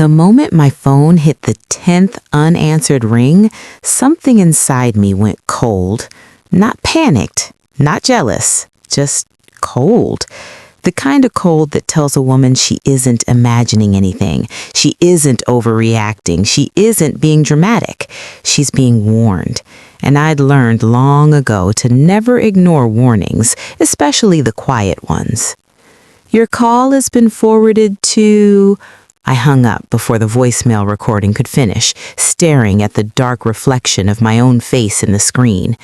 The moment my phone hit the 10th unanswered ring, something inside me went cold. Not panicked, not jealous, just cold. The kind of cold that tells a woman she isn't imagining anything. She isn't overreacting. She isn't being dramatic. She's being warned. And I'd learned long ago to never ignore warnings, especially the quiet ones. Your call has been forwarded to... I hung up before the voicemail recording could finish, staring at the dark reflection of my own face in the screen.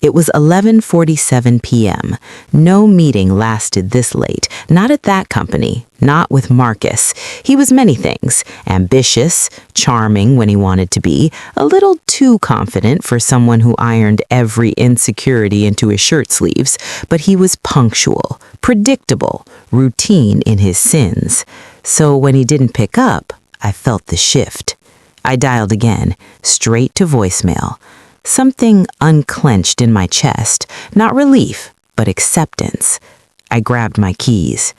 It was 11:47 p.m. No meeting lasted this late, not at that company, not with Marcus. He was many things, ambitious, charming when he wanted to be, a little too confident for someone who ironed every insecurity into his shirt sleeves, but he was punctual, predictable, routine in his sins. So when he didn't pick up, I felt the shift. I dialed again, straight to voicemail. Something unclenched in my chest, not relief, but acceptance. I grabbed my keys.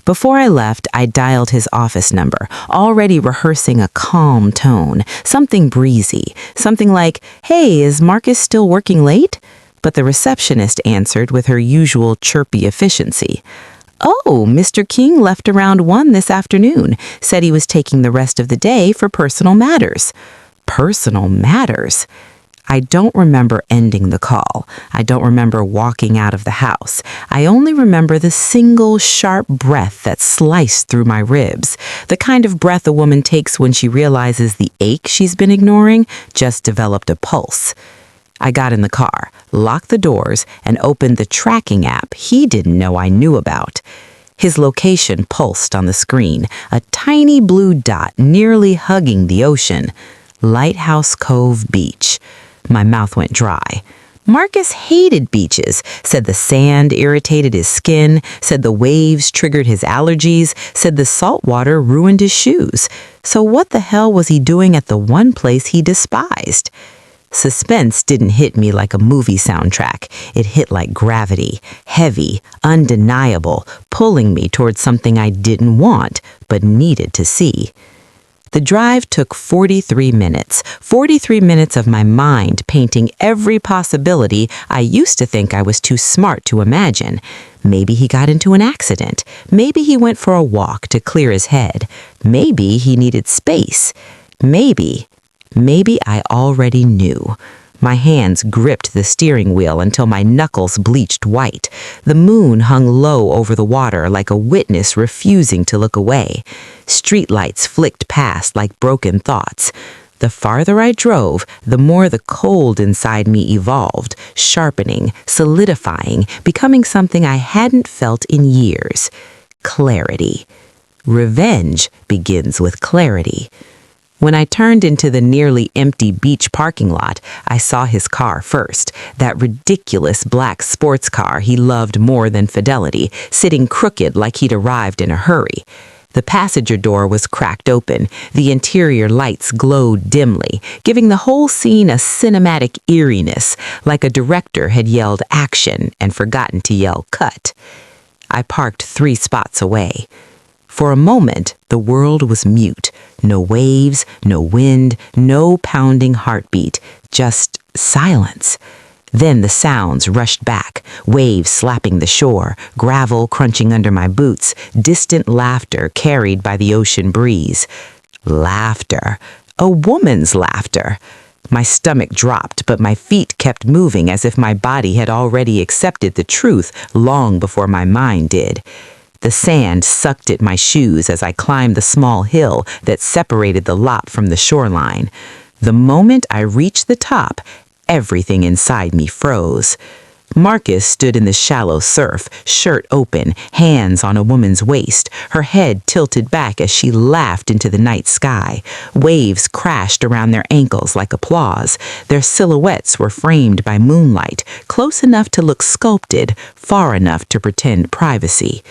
Before I left, I dialed his office number, already rehearsing a calm tone, something breezy, something like, "Hey, is Marcus still working late?" But the receptionist answered with her usual chirpy efficiency. "Oh, Mr. King left around 1 this afternoon, said he was taking the rest of the day for personal matters." Personal matters? I don't remember ending the call. I don't remember walking out of the house. I only remember the single sharp breath that sliced through my ribs, the kind of breath a woman takes when she realizes the ache she's been ignoring just developed a pulse. I got in the car, locked the doors, and opened the tracking app he didn't know I knew about. His location pulsed on the screen, a tiny blue dot nearly hugging the ocean. Lighthouse Cove Beach. My mouth went dry. Marcus hated beaches, said the sand irritated his skin, said the waves triggered his allergies, said the salt water ruined his shoes. So what the hell was he doing at the one place he despised? Suspense didn't hit me like a movie soundtrack. It hit like gravity, heavy, undeniable, pulling me towards something I didn't want, but needed to see. The drive took 43 minutes, 43 minutes of my mind painting every possibility I used to think I was too smart to imagine. Maybe he got into an accident. Maybe he went for a walk to clear his head. Maybe he needed space. Maybe I already knew. My hands gripped the steering wheel until my knuckles bleached white. The moon hung low over the water like a witness refusing to look away. Streetlights flicked past like broken thoughts. The farther I drove, the more the cold inside me evolved, sharpening, solidifying, becoming something I hadn't felt in years. Clarity. Revenge begins with clarity. When I turned into the nearly empty beach parking lot, I saw his car first, that ridiculous black sports car he loved more than fidelity, sitting crooked like he'd arrived in a hurry. The passenger door was cracked open, the interior lights glowed dimly, giving the whole scene a cinematic eeriness, like a director had yelled action and forgotten to yell cut. I parked 3 spots away. For a moment, the world was mute. No waves, no wind, no pounding heartbeat, just silence. Then the sounds rushed back, waves slapping the shore, gravel crunching under my boots, distant laughter carried by the ocean breeze. Laughter. A woman's laughter. My stomach dropped, but my feet kept moving as if my body had already accepted the truth long before my mind did. The sand sucked at my shoes as I climbed the small hill that separated the lot from the shoreline. The moment I reached the top, everything inside me froze. Marcus stood in the shallow surf, shirt open, hands on a woman's waist, her head tilted back as she laughed into the night sky. Waves crashed around their ankles like applause. Their silhouettes were framed by moonlight, close enough to look sculpted, far enough to pretend privacy.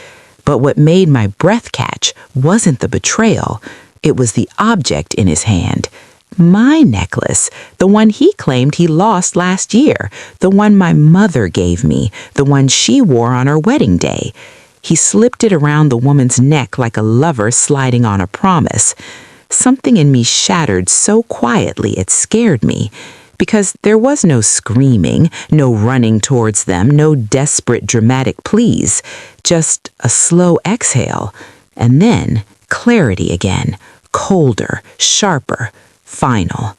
But what made my breath catch wasn't the betrayal. It was the object in his hand. My necklace, the one he claimed he lost last year, the one my mother gave me, the one she wore on her wedding day. He slipped it around the woman's neck like a lover sliding on a promise. something in me shattered so quietly it scared me. Because there was no screaming, no running towards them, no desperate dramatic pleas, just a slow exhale, and then clarity again, colder, sharper, final.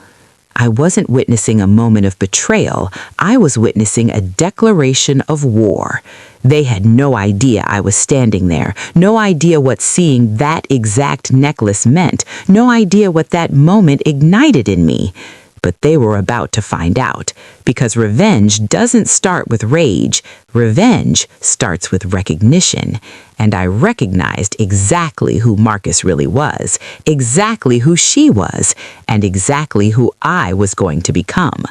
I wasn't witnessing a moment of betrayal, I was witnessing a declaration of war. They had no idea I was standing there, no idea what seeing that exact necklace meant, no idea what that moment ignited in me. But they were about to find out, because revenge doesn't start with rage. Revenge starts with recognition. And I recognized exactly who Marcus really was, exactly who she was, and exactly who I was going to become.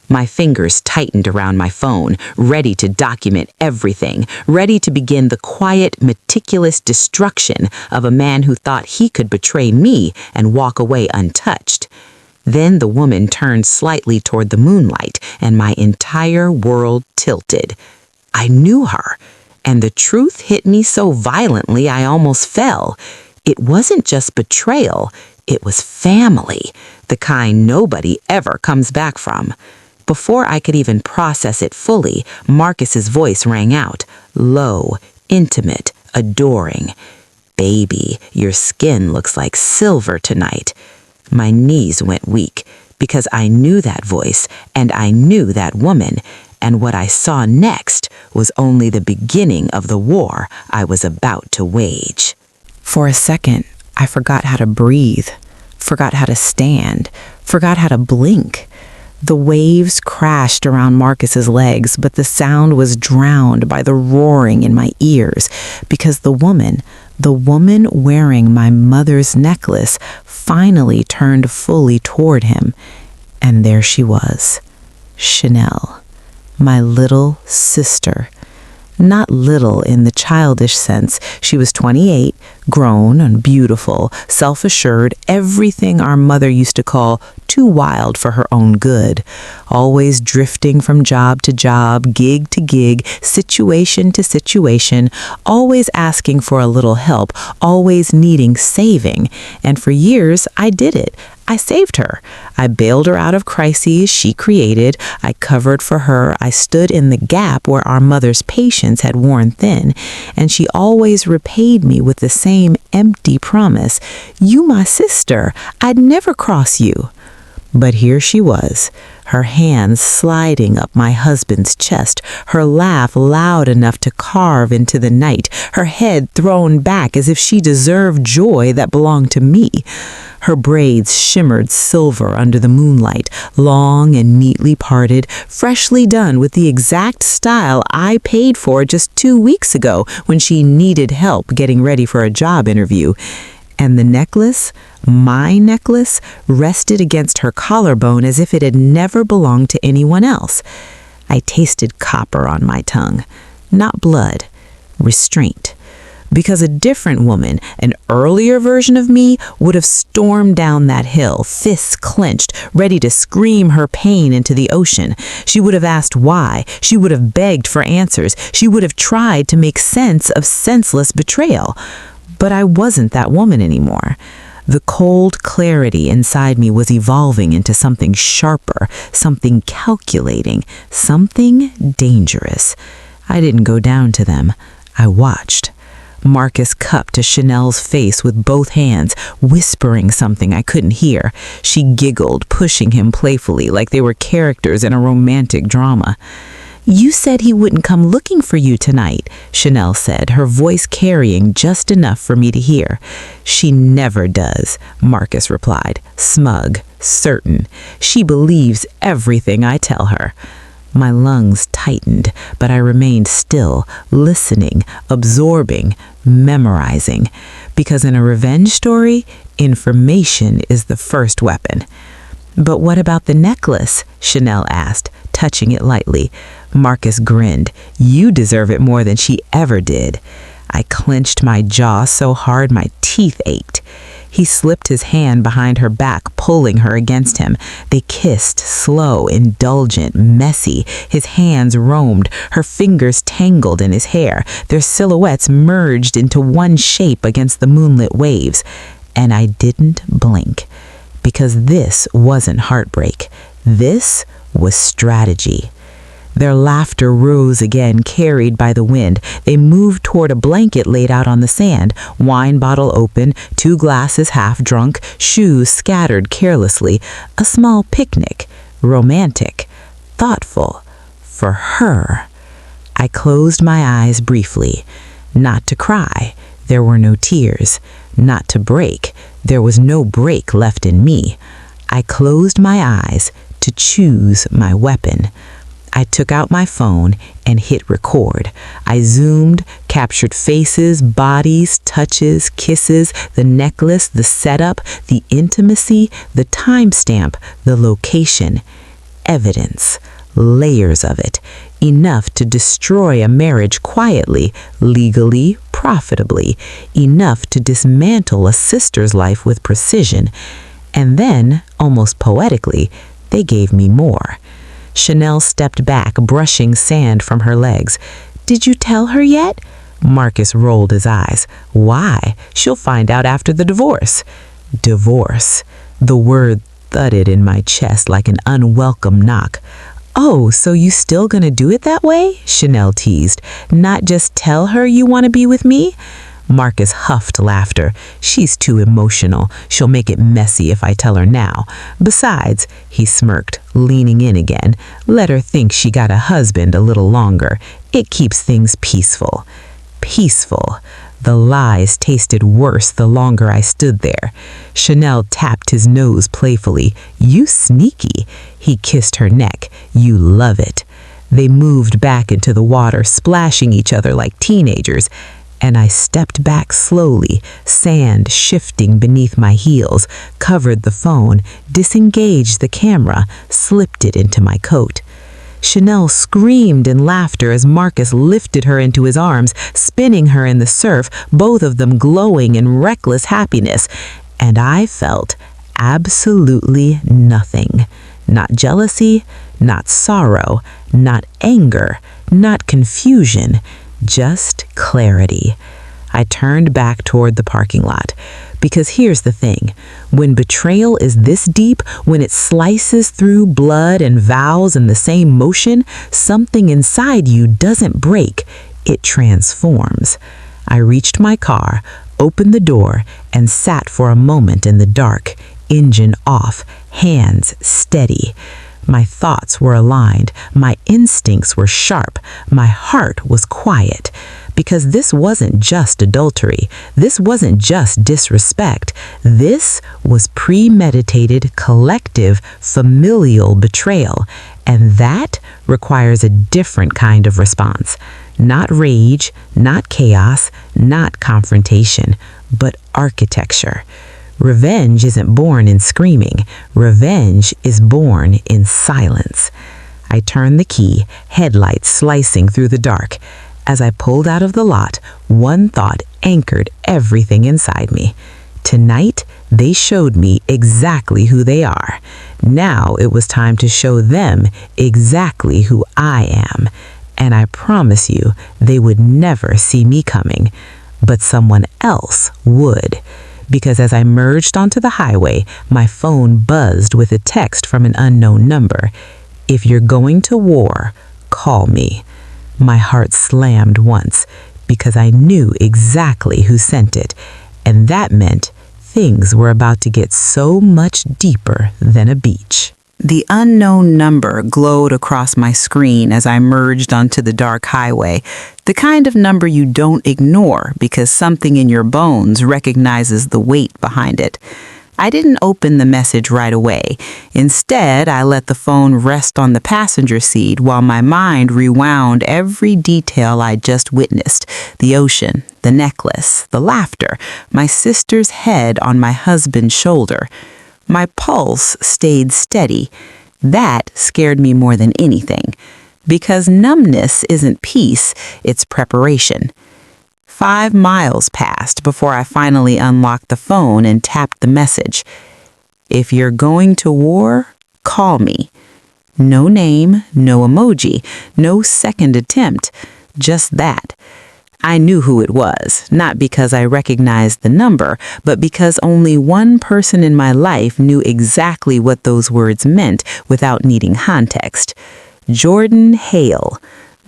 My fingers tightened around my phone, ready to document everything, ready to begin the quiet, meticulous destruction of a man who thought he could betray me and walk away untouched. Then the woman turned slightly toward the moonlight, and my entire world tilted. I knew her, and the truth hit me so violently I almost fell. It wasn't just betrayal, it was family, the kind nobody ever comes back from. Before I could even process it fully, Marcus's voice rang out, low, intimate, adoring. "Baby, your skin looks like silver tonight." My knees went weak because I knew that voice and I knew that woman, and what I saw next was only the beginning of the war I was about to wage. For a second, I forgot how to breathe, forgot how to stand, forgot how to blink. The waves crashed around Marcus's legs, but the sound was drowned by the roaring in my ears because the woman wearing my mother's necklace finally turned fully toward him. And there she was, Chanel, my little sister. Not little in the childish sense. She was 28, grown and beautiful, self-assured, everything our mother used to call too wild for her own good. Always drifting from job to job, gig to gig, situation to situation, always asking for a little help, always needing saving. And for years, I did it. I saved her. I bailed her out of crises she created. I covered for her. I stood in the gap where our mother's patience had worn thin. And she always repaid me with the same empty promise. "You my sister. I'd never cross you." But here she was, her hands sliding up my husband's chest, her laugh loud enough to carve into the night, her head thrown back as if she deserved joy that belonged to me. Her braids shimmered silver under the moonlight, long and neatly parted, freshly done with the exact style I paid for just 2 weeks ago when she needed help getting ready for a job interview. And the necklace, my necklace, rested against her collarbone as if it had never belonged to anyone else. I tasted copper on my tongue, not blood, restraint. Because a different woman, an earlier version of me, would have stormed down that hill, fists clenched, ready to scream her pain into the ocean. She would have asked why. She would have begged for answers. She would have tried to make sense of senseless betrayal. But I wasn't that woman anymore. The cold clarity inside me was evolving into something sharper, something calculating, something dangerous. I didn't go down to them. I watched. Marcus cupped to Chanel's face with both hands, whispering something I couldn't hear. She giggled, pushing him playfully like they were characters in a romantic drama. "You said he wouldn't come looking for you tonight," Chanel said, her voice carrying just enough for me to hear. "She never does," Marcus replied, smug, certain. "She believes everything I tell her." My lungs tightened, but I remained still, listening, absorbing, memorizing. Because in a revenge story, information is the first weapon. "But what about the necklace?" Chanel asked, touching it lightly. Marcus grinned. "You deserve it more than she ever did." I clenched my jaw so hard my teeth ached. He slipped his hand behind her back, pulling her against him. They kissed, slow, indulgent, messy. His hands roamed, her fingers tangled in his hair. Their silhouettes merged into one shape against the moonlit waves. And I didn't blink, because this wasn't heartbreak. This was strategy. Their laughter rose again, carried by the wind. They moved toward a blanket laid out on the sand, wine bottle open, 2 glasses half drunk, shoes scattered carelessly. A small picnic, romantic, thoughtful, for her. I closed my eyes briefly, not to cry. There were no tears. Not to break. There was no break left in me. I closed my eyes to choose my weapon. I took out my phone and hit record. I zoomed, captured faces, bodies, touches, kisses, the necklace, the setup, the intimacy, the timestamp, the location. Evidence, layers of it, enough to destroy a marriage quietly, legally, profitably, enough to dismantle a sister's life with precision. And then, almost poetically, they gave me more. Chanel stepped back, brushing sand from her legs. "Did you tell her yet?" Marcus rolled his eyes. "Why? She'll find out after the divorce." Divorce. The word thudded in my chest like an unwelcome knock. "Oh, so you still gonna do it that way?" Chanel teased. "Not just tell her you want to be with me?" Marcus huffed laughter. "She's too emotional. She'll make it messy if I tell her now. Besides," he smirked, leaning in again, "let her think she got a husband a little longer. It keeps things peaceful." Peaceful. The lies tasted worse the longer I stood there. Chanel tapped his nose playfully. "You sneaky." He kissed her neck. "You love it." They moved back into the water, splashing each other like teenagers. And I stepped back slowly, sand shifting beneath my heels, covered the phone, disengaged the camera, slipped it into my coat. Chanel screamed in laughter as Marcus lifted her into his arms, spinning her in the surf, both of them glowing in reckless happiness. And I felt absolutely nothing. Not jealousy, not sorrow, not anger, not confusion. Just clarity. I turned back toward the parking lot. Because here's the thing. When betrayal is this deep, when it slices through blood and vows in the same motion, something inside you doesn't break. It transforms. I reached my car, opened the door, and sat for a moment in the dark, engine off, hands steady. My thoughts were aligned, my instincts were sharp, my heart was quiet. Because this wasn't just adultery, this wasn't just disrespect, this was premeditated, collective, familial betrayal. And that requires a different kind of response. Not rage, not chaos, not confrontation, but architecture. Revenge isn't born in screaming. Revenge is born in silence. I turned the key, headlights slicing through the dark. As I pulled out of the lot, one thought anchored everything inside me. Tonight, they showed me exactly who they are. Now it was time to show them exactly who I am. And I promise you, they would never see me coming. But someone else would. Because as I merged onto the highway, my phone buzzed with a text from an unknown number. "If you're going to war, call me." My heart slammed once, because I knew exactly who sent it, and that meant things were about to get so much deeper than a beach. The unknown number glowed across my screen as I merged onto the dark highway, the kind of number you don't ignore because something in your bones recognizes the weight behind it. I didn't open the message right away. Instead, I let the phone rest on the passenger seat while my mind rewound every detail I just witnessed. The ocean, the necklace, the laughter, my sister's head on my husband's shoulder. My pulse stayed steady. That scared me more than anything. Because numbness isn't peace, it's preparation. 5 miles passed before I finally unlocked the phone and tapped the message. "If you're going to war, call me." No name, no emoji, no second attempt, just that. I knew who it was, not because I recognized the number, but because only one person in my life knew exactly what those words meant without needing context. Jordan Hale,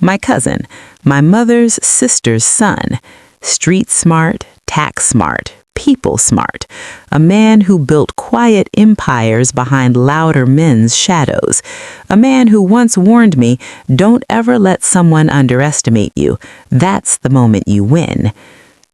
my cousin, my mother's sister's son, street smart, tax smart, people smart, a man who built quiet empires behind louder men's shadows, a man who once warned me, don't ever let someone underestimate you. That's the moment you win.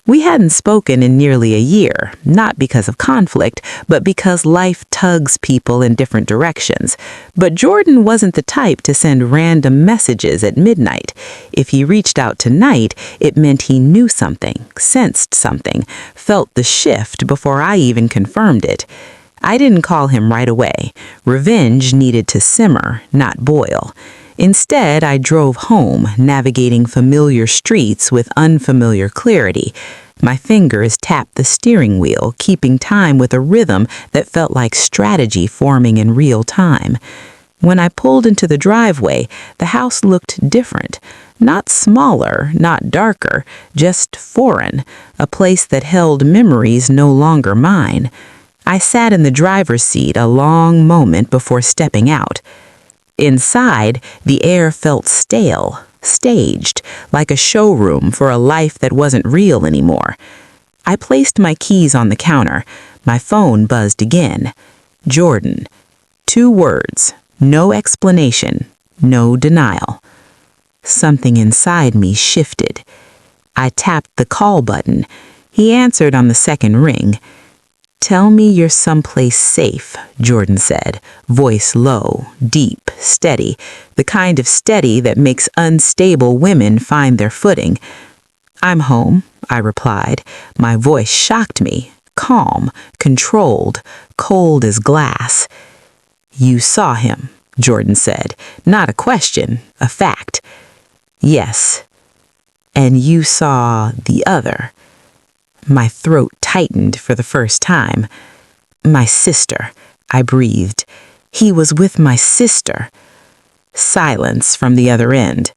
We hadn't spoken in nearly a year, not because of conflict, but because life tugs people in different directions. But Jordan wasn't the type to send random messages at midnight. If he reached out tonight, it meant he knew something, sensed something, felt the shift before I even confirmed it. I didn't call him right away. Revenge needed to simmer, not boil. Instead, I drove home, navigating familiar streets with unfamiliar clarity. My fingers tapped the steering wheel, keeping time with a rhythm that felt like strategy forming in real time. When I pulled into the driveway, the house looked different. Not smaller, not darker, just foreign, a place that held memories no longer mine. I sat in the driver's seat a long moment before stepping out. Inside, the air felt stale, staged, like a showroom for a life that wasn't real anymore. I placed my keys on the counter. My phone buzzed again. Jordan. 2 words. No explanation. No denial. Something inside me shifted. I tapped the call button. He answered on the second ring. "Tell me you're someplace safe," Jordan said, voice low, deep, steady, the kind of steady that makes unstable women find their footing. "I'm home," I replied. My voice shocked me, calm, controlled, cold as glass. "You saw him," Jordan said, not a question, a fact. "Yes." "And you saw the other." My throat tightened for the first time. "My sister," I breathed. "He was with my sister." Silence from the other end.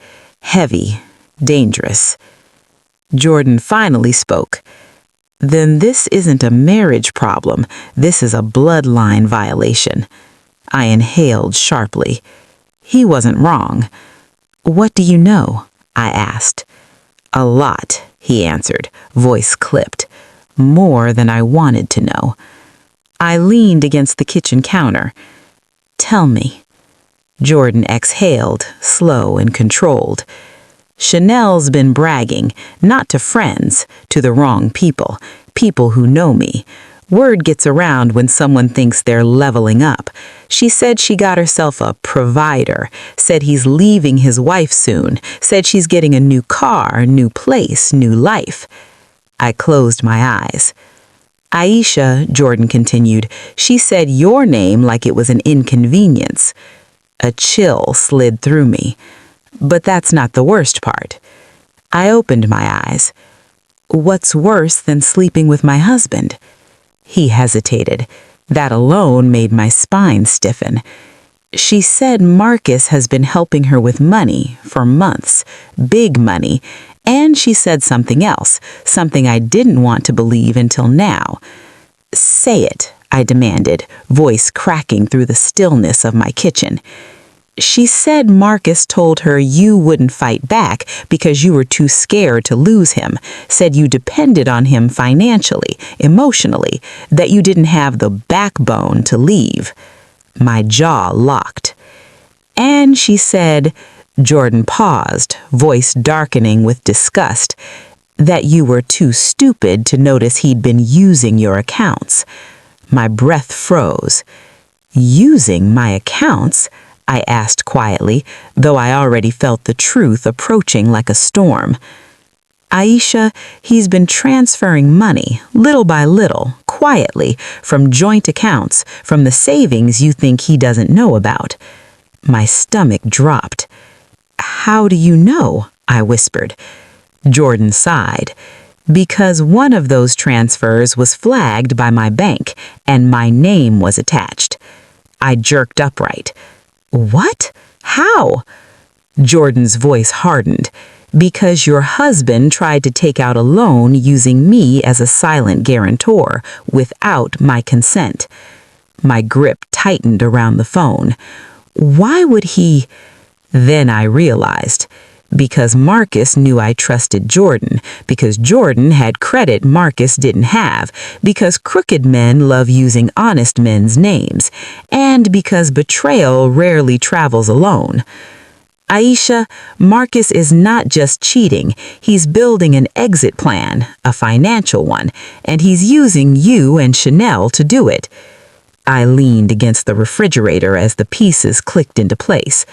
Heavy, dangerous. Jordan finally spoke. "Then this isn't a marriage problem. This is a bloodline violation." I inhaled sharply. He wasn't wrong. "What do you know?" I asked. "A lot," he answered, voice clipped. "More than I wanted to know." I leaned against the kitchen counter. "Tell me." Jordan exhaled, slow and controlled. "Chanel's been bragging, not to friends, to the wrong people, people who know me. Word gets around when someone thinks they're leveling up. She said she got herself a provider, said he's leaving his wife soon, said she's getting a new car, new place, new life." I closed my eyes. "Aisha," Jordan continued, "she said your name like it was an inconvenience." A chill slid through me. "But that's not the worst part." I opened my eyes. "What's worse than sleeping with my husband?" He hesitated. That alone made my spine stiffen. "She said Marcus has been helping her with money for months, big money, and she said something else, something I didn't want to believe until now." "Say it," I demanded, voice cracking through the stillness of my kitchen. "She said Marcus told her you wouldn't fight back because you were too scared to lose him, said you depended on him financially, emotionally, that you didn't have the backbone to leave." My jaw locked. "And she said," Jordan paused, voice darkening with disgust, "that you were too stupid to notice he'd been using your accounts." My breath froze. "Using my accounts?" I asked quietly, though I already felt the truth approaching like a storm. "Aisha, he's been transferring money, little by little, quietly, from joint accounts, from the savings you think he doesn't know about." My stomach dropped. "How do you know?" I whispered. Jordan sighed. "Because one of those transfers was flagged by my bank, and my name was attached." I jerked upright. "What? How?" Jordan's voice hardened. Because your husband tried to take out a loan using me as a silent guarantor without my consent. My grip tightened around the phone. Why would he? Then I realized. Because Marcus knew I trusted Jordan, because Jordan had credit Marcus didn't have, because crooked men love using honest men's names, and because betrayal rarely travels alone. Aisha, Marcus is not just cheating, he's building an exit plan, a financial one, and he's using you and Chanel to do it. I leaned against the refrigerator as the pieces clicked into place.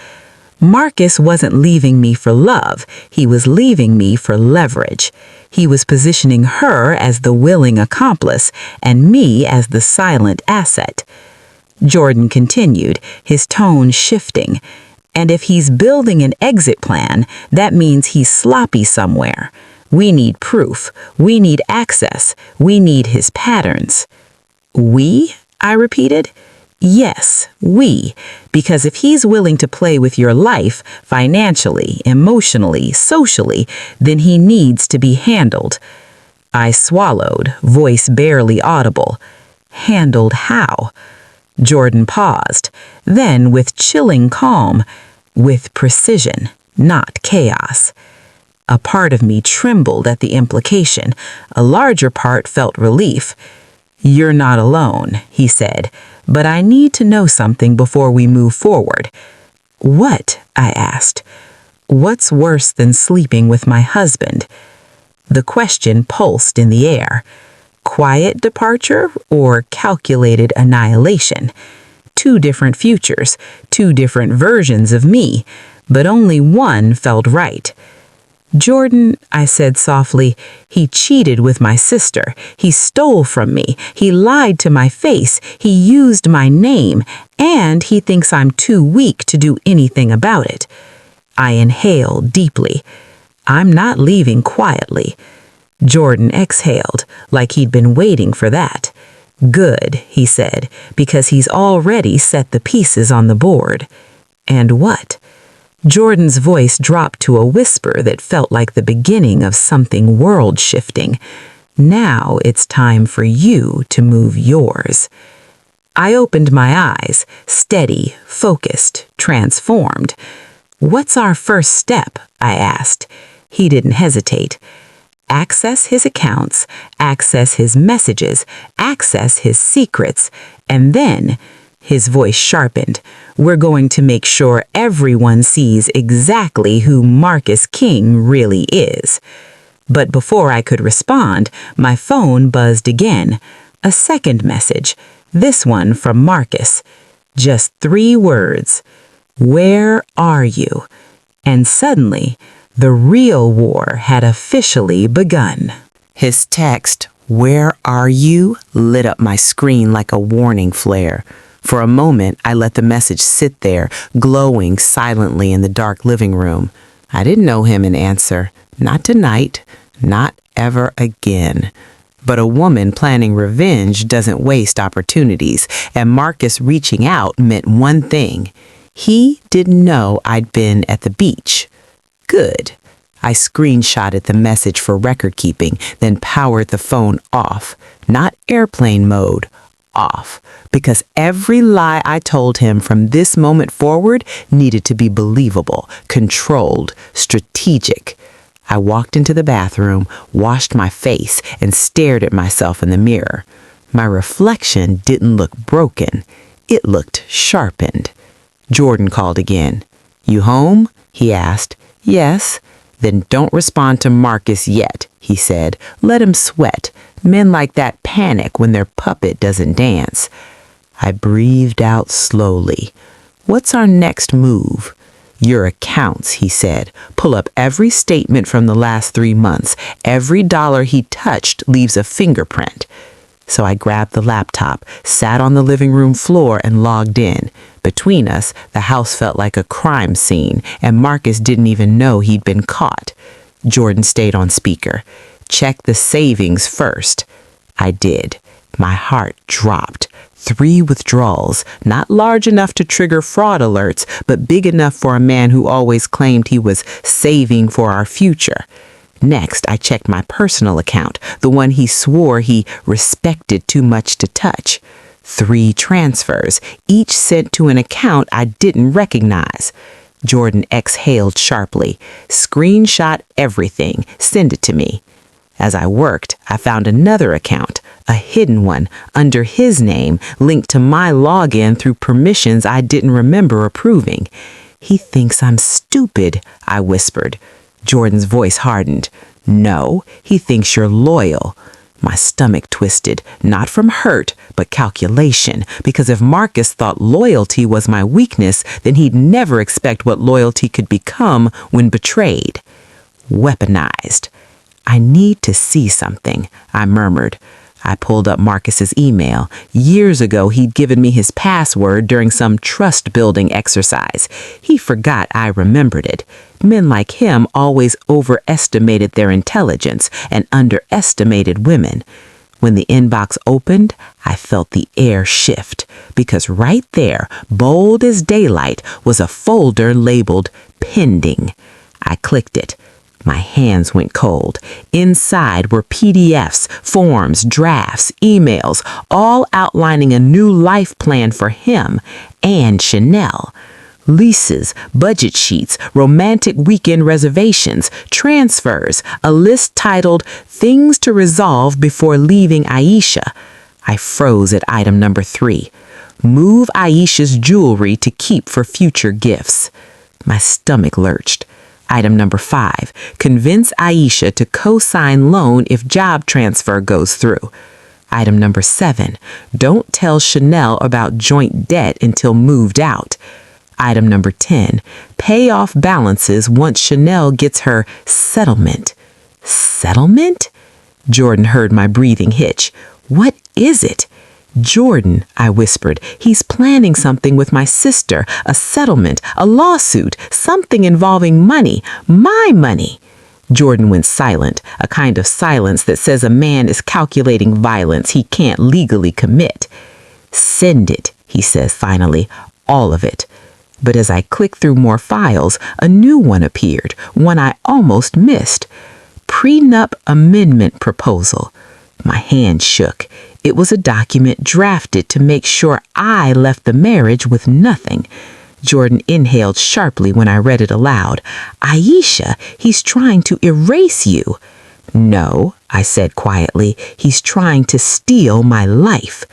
Marcus wasn't leaving me for love, he was leaving me for leverage. He was positioning her as the willing accomplice and me as the silent asset. Jordan continued, his tone shifting. And if he's building an exit plan, that means he's sloppy somewhere. We need proof. We need access. We need his patterns. We? I repeated. Yes, we. Because if he's willing to play with your life, financially, emotionally, socially, then he needs to be handled. I swallowed, voice barely audible. Handled how? Jordan paused. Then, with chilling calm, with precision, not chaos. A part of me trembled at the implication. A larger part felt relief. You're not alone, he said, but I need to know something before we move forward. What? I asked. What's worse than sleeping with my husband? The question pulsed in the air. Quiet departure or calculated annihilation? Two different futures, two different versions of me, but only one felt right. Jordan, I said softly, he cheated with my sister. He stole from me. He lied to my face. He used my name, and he thinks I'm too weak to do anything about it. I inhaled deeply. I'm not leaving quietly. Jordan exhaled, like he'd been waiting for that. Good, he said, because he's already set the pieces on the board. And what? Jordan's voice dropped to a whisper that felt like the beginning of something world-shifting. Now it's time for you to move yours. I opened my eyes, steady, focused, transformed. What's our first step? I asked. He didn't hesitate. Access his accounts, access his messages, access his secrets, and then, his voice sharpened, we're going to make sure everyone sees exactly who Marcus King really is. But before I could respond, my phone buzzed again. A second message, this one from Marcus. Just 3 words. Where are you? And suddenly, the real war had officially begun. His text, "Where are you?" lit up my screen like a warning flare. For a moment, I let the message sit there, glowing silently in the dark living room. I didn't know him in answer. Not tonight, not ever again. But a woman planning revenge doesn't waste opportunities, and Marcus reaching out meant one thing. He didn't know I'd been at the beach. Good. I screenshotted the message for record keeping, then powered the phone off. Not airplane mode, off. Because every lie I told him from this moment forward needed to be believable, controlled, strategic. I walked into the bathroom, washed my face, and stared at myself in the mirror. My reflection didn't look broken. It looked sharpened. Jordan called again. "You home?" he asked. "Yes." "Then don't respond to Marcus yet," he said. "Let him sweat. Men like that panic when their puppet doesn't dance." I breathed out slowly. "What's our next move?" "Your accounts," he said. "Pull up every statement from the last 3 months. Every dollar he touched leaves a fingerprint." So I grabbed the laptop, sat on the living room floor, and logged in. Between us, the house felt like a crime scene, and Marcus didn't even know he'd been caught. Jordan stayed on speaker. "Check the savings first." I did. My heart dropped. 3 withdrawals, not large enough to trigger fraud alerts, but big enough for a man who always claimed he was saving for our future. Next, I checked my personal account, the one he swore he respected too much to touch. 3 transfers, each sent to an account I didn't recognize. Jordan exhaled sharply. Screenshot everything. Send it to me. As I worked, I found another account, a hidden one, under his name, linked to my login through permissions I didn't remember approving. He thinks I'm stupid, I whispered. Jordan's voice hardened. No, he thinks you're loyal. My stomach twisted, not from hurt, but calculation, because if Marcus thought loyalty was my weakness, then he'd never expect what loyalty could become when betrayed. Weaponized. I need to see something, I murmured. I pulled up Marcus's email. Years ago, he'd given me his password during some trust-building exercise. He forgot I remembered it. Men like him always overestimated their intelligence and underestimated women. When the inbox opened, I felt the air shift, because right there, bold as daylight, was a folder labeled Pending. I clicked it. My hands went cold. Inside were PDFs, forms, drafts, emails, all outlining a new life plan for him and Chanel. Leases, budget sheets, romantic weekend reservations, transfers, a list titled Things to Resolve Before Leaving Aisha. I froze at item number 3. Move Aisha's jewelry to keep for future gifts. My stomach lurched. Item number 5, convince Aisha to co-sign loan if job transfer goes through. Item number 7, don't tell Chanel about joint debt until moved out. Item number 10, pay off balances once Chanel gets her settlement. Settlement? Jordan heard my breathing hitch. What is it? Jordan, I whispered, he's planning something with my sister, a settlement, a lawsuit, something involving money, my money. Jordan went silent, a kind of silence that says a man is calculating violence he can't legally commit. Send it, he says finally, all of it. But as I clicked through more files, a new one appeared, one I almost missed. Prenup amendment proposal. My hand shook. It was a document drafted to make sure I left the marriage with nothing. Jordan inhaled sharply when I read it aloud. Aisha, he's trying to erase you. No, I said quietly, he's trying to steal my life.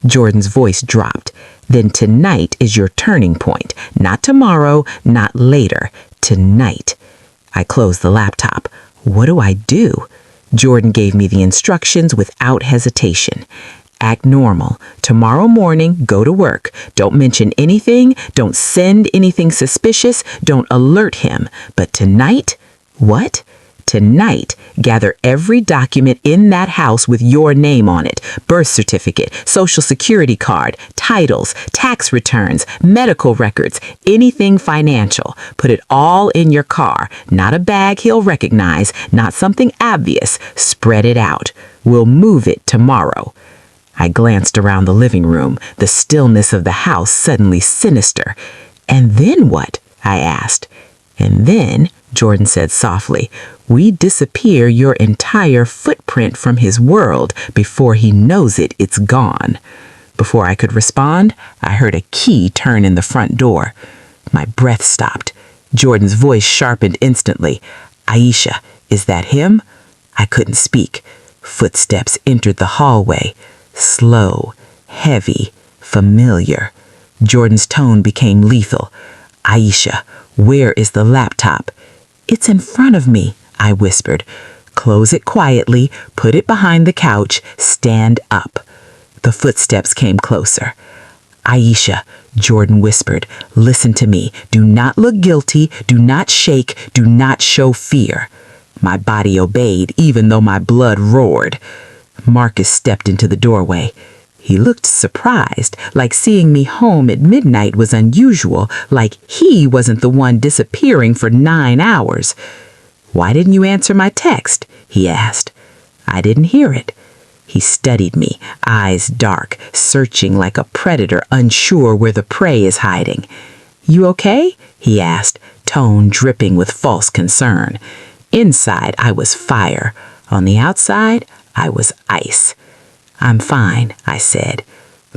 Jordan's voice dropped. Then tonight is your turning point. Not tomorrow, not later. Tonight. I closed the laptop. What do I do? Jordan gave me the instructions without hesitation. Act normal. Tomorrow morning, go to work. Don't mention anything. Don't send anything suspicious. Don't alert him. But tonight, what? Tonight, gather every document in that house with your name on it. Birth certificate, social security card, titles, tax returns, medical records, anything financial. Put it all in your car. Not a bag he'll recognize, not something obvious. Spread it out. We'll move it tomorrow. I glanced around the living room, the stillness of the house suddenly sinister. And then what? I asked. And then, Jordan said softly, we disappear your entire footprint from his world. Before he knows it, it's gone. Before I could respond, I heard a key turn in the front door. My breath stopped. Jordan's voice sharpened instantly. Aisha, is that him? I couldn't speak. Footsteps entered the hallway. Slow, heavy, familiar. Jordan's tone became lethal. Aisha, where is the laptop? It's in front of me, I whispered. Close it quietly, put it behind the couch, stand up. The footsteps came closer. Aisha, Jordan whispered, listen to me. Do not look guilty, do not shake, do not show fear. My body obeyed, even though my blood roared. Marcus stepped into the doorway. He looked surprised, like seeing me home at midnight was unusual, like he wasn't the one disappearing for 9 hours. Why didn't you answer my text? He asked. I didn't hear it. He studied me, eyes dark, searching like a predator unsure where the prey is hiding. "You okay?" he asked, tone dripping with false concern. Inside, I was fire. On the outside, I was ice. "I'm fine," I said.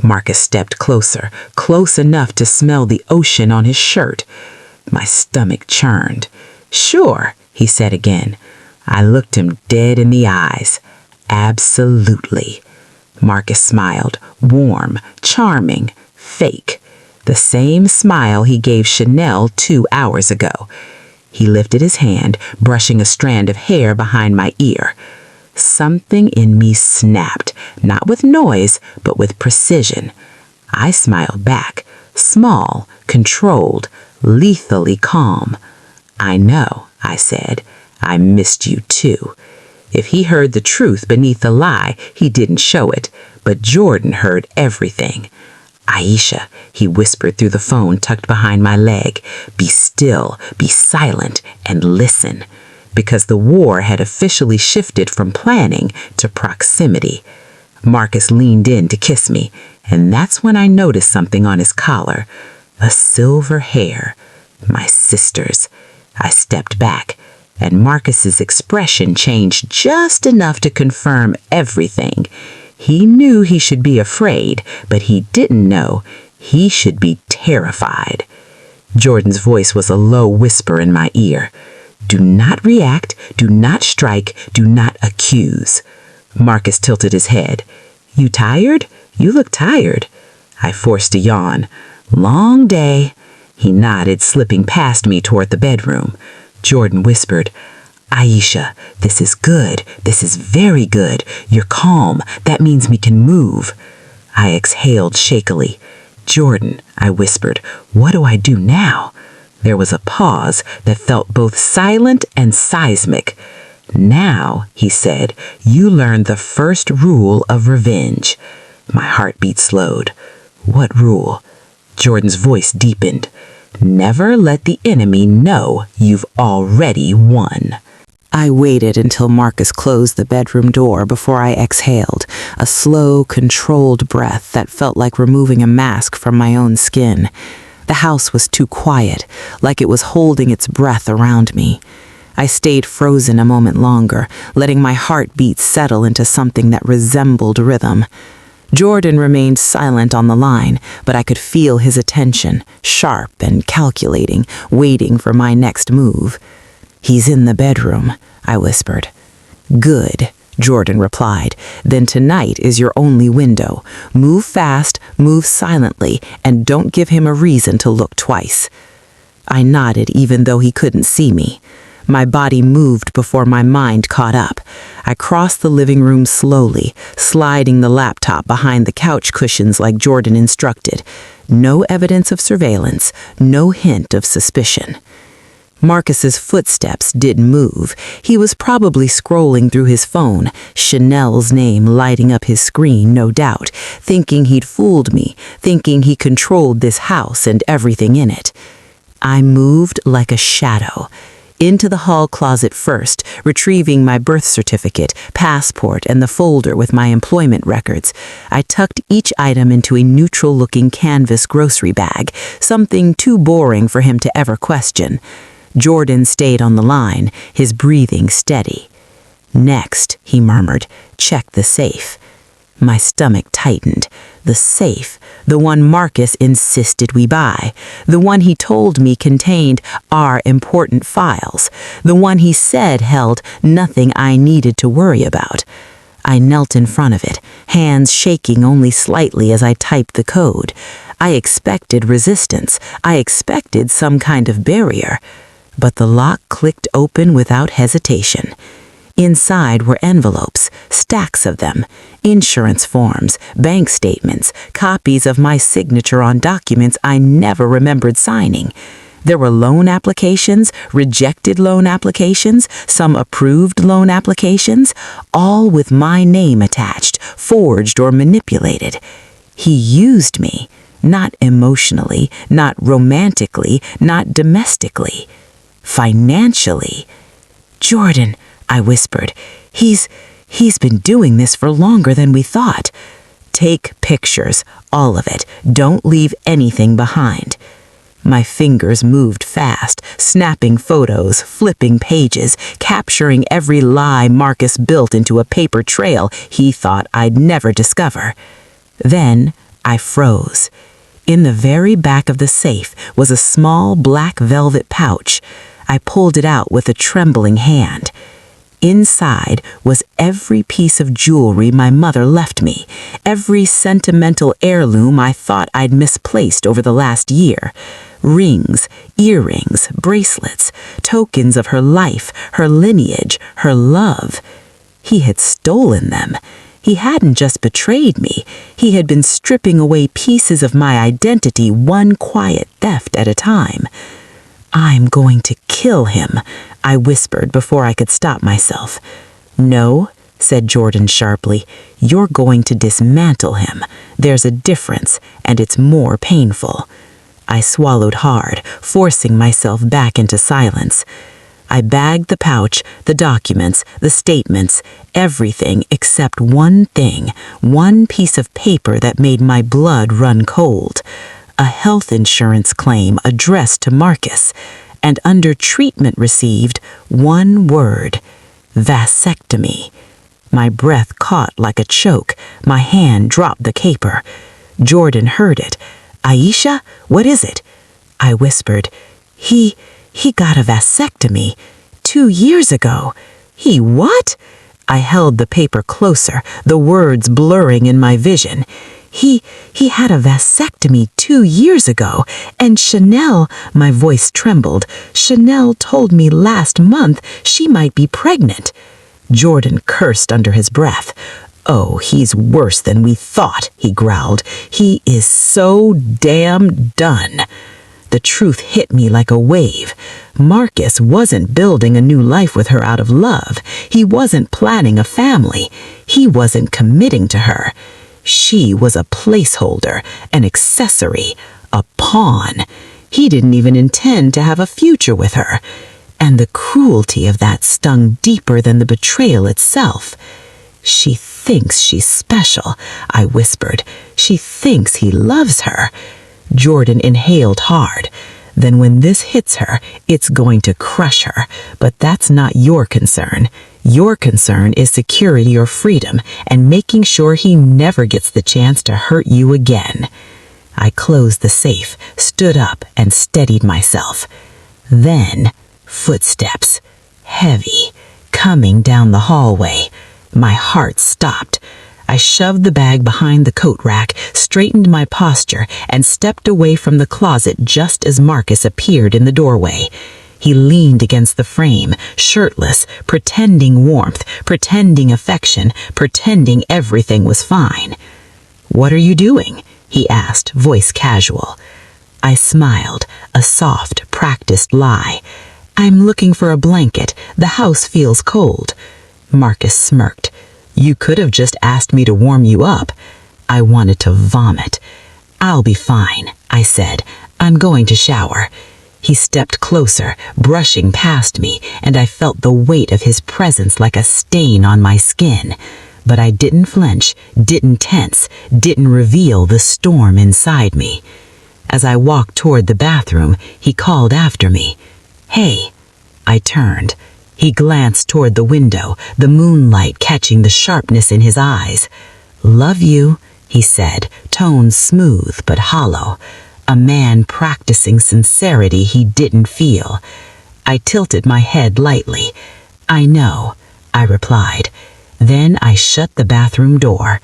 Marcus stepped closer, close enough to smell the ocean on his shirt. My stomach churned. "Sure," he said again. I looked him dead in the eyes. "Absolutely." Marcus smiled, warm, charming, fake. The same smile he gave Chanel 2 hours ago. He lifted his hand, brushing a strand of hair behind my ear. Something in me snapped, not with noise, but with precision. I smiled back, small, controlled, lethally calm. "I know," I said. "I missed you too." If he heard the truth beneath the lie, he didn't show it, but Jordan heard everything. "Aisha," he whispered through the phone tucked behind my leg, "be still, be silent, and listen." Because the war had officially shifted from planning to proximity. Marcus leaned in to kiss me, and that's when I noticed something on his collar. A silver hair. My sister's. I stepped back, and Marcus's expression changed just enough to confirm everything. He knew he should be afraid, but he didn't know he should be terrified. Jordan's voice was a low whisper in my ear. "Do not react, do not strike, do not accuse." Marcus tilted his head. "You tired? You look tired." I forced a yawn. "Long day." He nodded, slipping past me toward the bedroom. Jordan whispered, "Aisha, this is good. This is very good. You're calm. That means we can move." I exhaled shakily. "Jordan," I whispered, "what do I do now?" There was a pause that felt both silent and seismic. "Now," he said, "you learn the first rule of revenge." My heartbeat slowed. "What rule?" Jordan's voice deepened. "Never let the enemy know you've already won." I waited until Marcus closed the bedroom door before I exhaled, a slow, controlled breath that felt like removing a mask from my own skin. The house was too quiet, like it was holding its breath around me. I stayed frozen a moment longer, letting my heartbeat settle into something that resembled rhythm. Jordan remained silent on the line, but I could feel his attention, sharp and calculating, waiting for my next move. "He's in the bedroom," I whispered. "Good," Jordan replied. "Then tonight is your only window. Move fast, move silently, and don't give him a reason to look twice." I nodded even though he couldn't see me. My body moved before my mind caught up. I crossed the living room slowly, sliding the laptop behind the couch cushions like Jordan instructed. No evidence of surveillance, no hint of suspicion. Marcus's footsteps didn't move. He was probably scrolling through his phone, Chanel's name lighting up his screen, no doubt, thinking he'd fooled me, thinking he controlled this house and everything in it. I moved like a shadow. Into the hall closet first, retrieving my birth certificate, passport, and the folder with my employment records. I tucked each item into a neutral-looking canvas grocery bag, something too boring for him to ever question. Jordan stayed on the line, his breathing steady. "Next," he murmured, "check the safe." My stomach tightened. The safe, the one Marcus insisted we buy, the one he told me contained our important files, the one he said held nothing I needed to worry about. I knelt in front of it, hands shaking only slightly as I typed the code. I expected resistance. I expected some kind of barrier. But the lock clicked open without hesitation. Inside were envelopes, stacks of them, insurance forms, bank statements, copies of my signature on documents I never remembered signing. There were loan applications, rejected loan applications, some approved loan applications, all with my name attached, forged or manipulated. He used me, not emotionally, not romantically, not domestically. Financially. "Jordan," I whispered, he's He's been doing this for longer than we thought. Take pictures, all of it. Don't leave anything behind. My fingers moved fast, snapping photos, flipping pages, capturing every lie Marcus built into a paper trail he thought I'd never discover. Then I froze. In the very back of the safe was a small black velvet pouch. I pulled it out with a trembling hand. Inside was every piece of jewelry my mother left me, every sentimental heirloom I thought I'd misplaced over the last year. Rings, earrings, bracelets, tokens of her life, her lineage, her love. He had stolen them. He hadn't just betrayed me. He had been stripping away pieces of my identity, one quiet theft at a time. "I'm going to kill him," I whispered before I could stop myself. "No," said Jordan sharply, "you're going to dismantle him. There's a difference, and it's more painful." I swallowed hard, forcing myself back into silence. I bagged the pouch, the documents, the statements, everything except one thing, one piece of paper that made my blood run cold. A health insurance claim addressed to Marcus, and under treatment received one word: vasectomy. My breath caught like a choke. My hand dropped the caper. Jordan heard it. "Aisha, what is it?" I whispered. He got a vasectomy 2 years ago." "He what?" I held the paper closer, the words blurring in my vision. He had a vasectomy 2 years ago, and Chanel," my voice trembled, "Chanel told me last month she might be pregnant." Jordan cursed under his breath. "Oh, he's worse than we thought," he growled. "He is so damn done." The truth hit me like a wave. Marcus wasn't building a new life with her out of love. He wasn't planning a family. He wasn't committing to her. She was a placeholder, an accessory, a pawn. He didn't even intend to have a future with her. And the cruelty of that stung deeper than the betrayal itself. "She thinks she's special," I whispered. "She thinks he loves her." Jordan inhaled hard. "Then when this hits her, it's going to crush her. But that's not your concern. Your concern is security or freedom and making sure he never gets the chance to hurt you again." I closed the safe, stood up, and steadied myself. Then, footsteps, heavy, coming down the hallway. My heart stopped. I shoved the bag behind the coat rack, straightened my posture, and stepped away from the closet just as Marcus appeared in the doorway. He leaned against the frame, shirtless, pretending warmth, pretending affection, pretending everything was fine. "What are you doing?" he asked, voice casual. I smiled, a soft, practiced lie. "I'm looking for a blanket. The house feels cold." Marcus smirked. "You could have just asked me to warm you up." I wanted to vomit. "I'll be fine," I said. "I'm going to shower." He stepped closer, brushing past me, and I felt the weight of his presence like a stain on my skin. But I didn't flinch, didn't tense, didn't reveal the storm inside me. As I walked toward the bathroom, he called after me. "Hey." I turned. He glanced toward the window, the moonlight catching the sharpness in his eyes. "Love you," he said, tone smooth but hollow. A man practicing sincerity he didn't feel. I tilted my head lightly. "I know," I replied. Then I shut the bathroom door.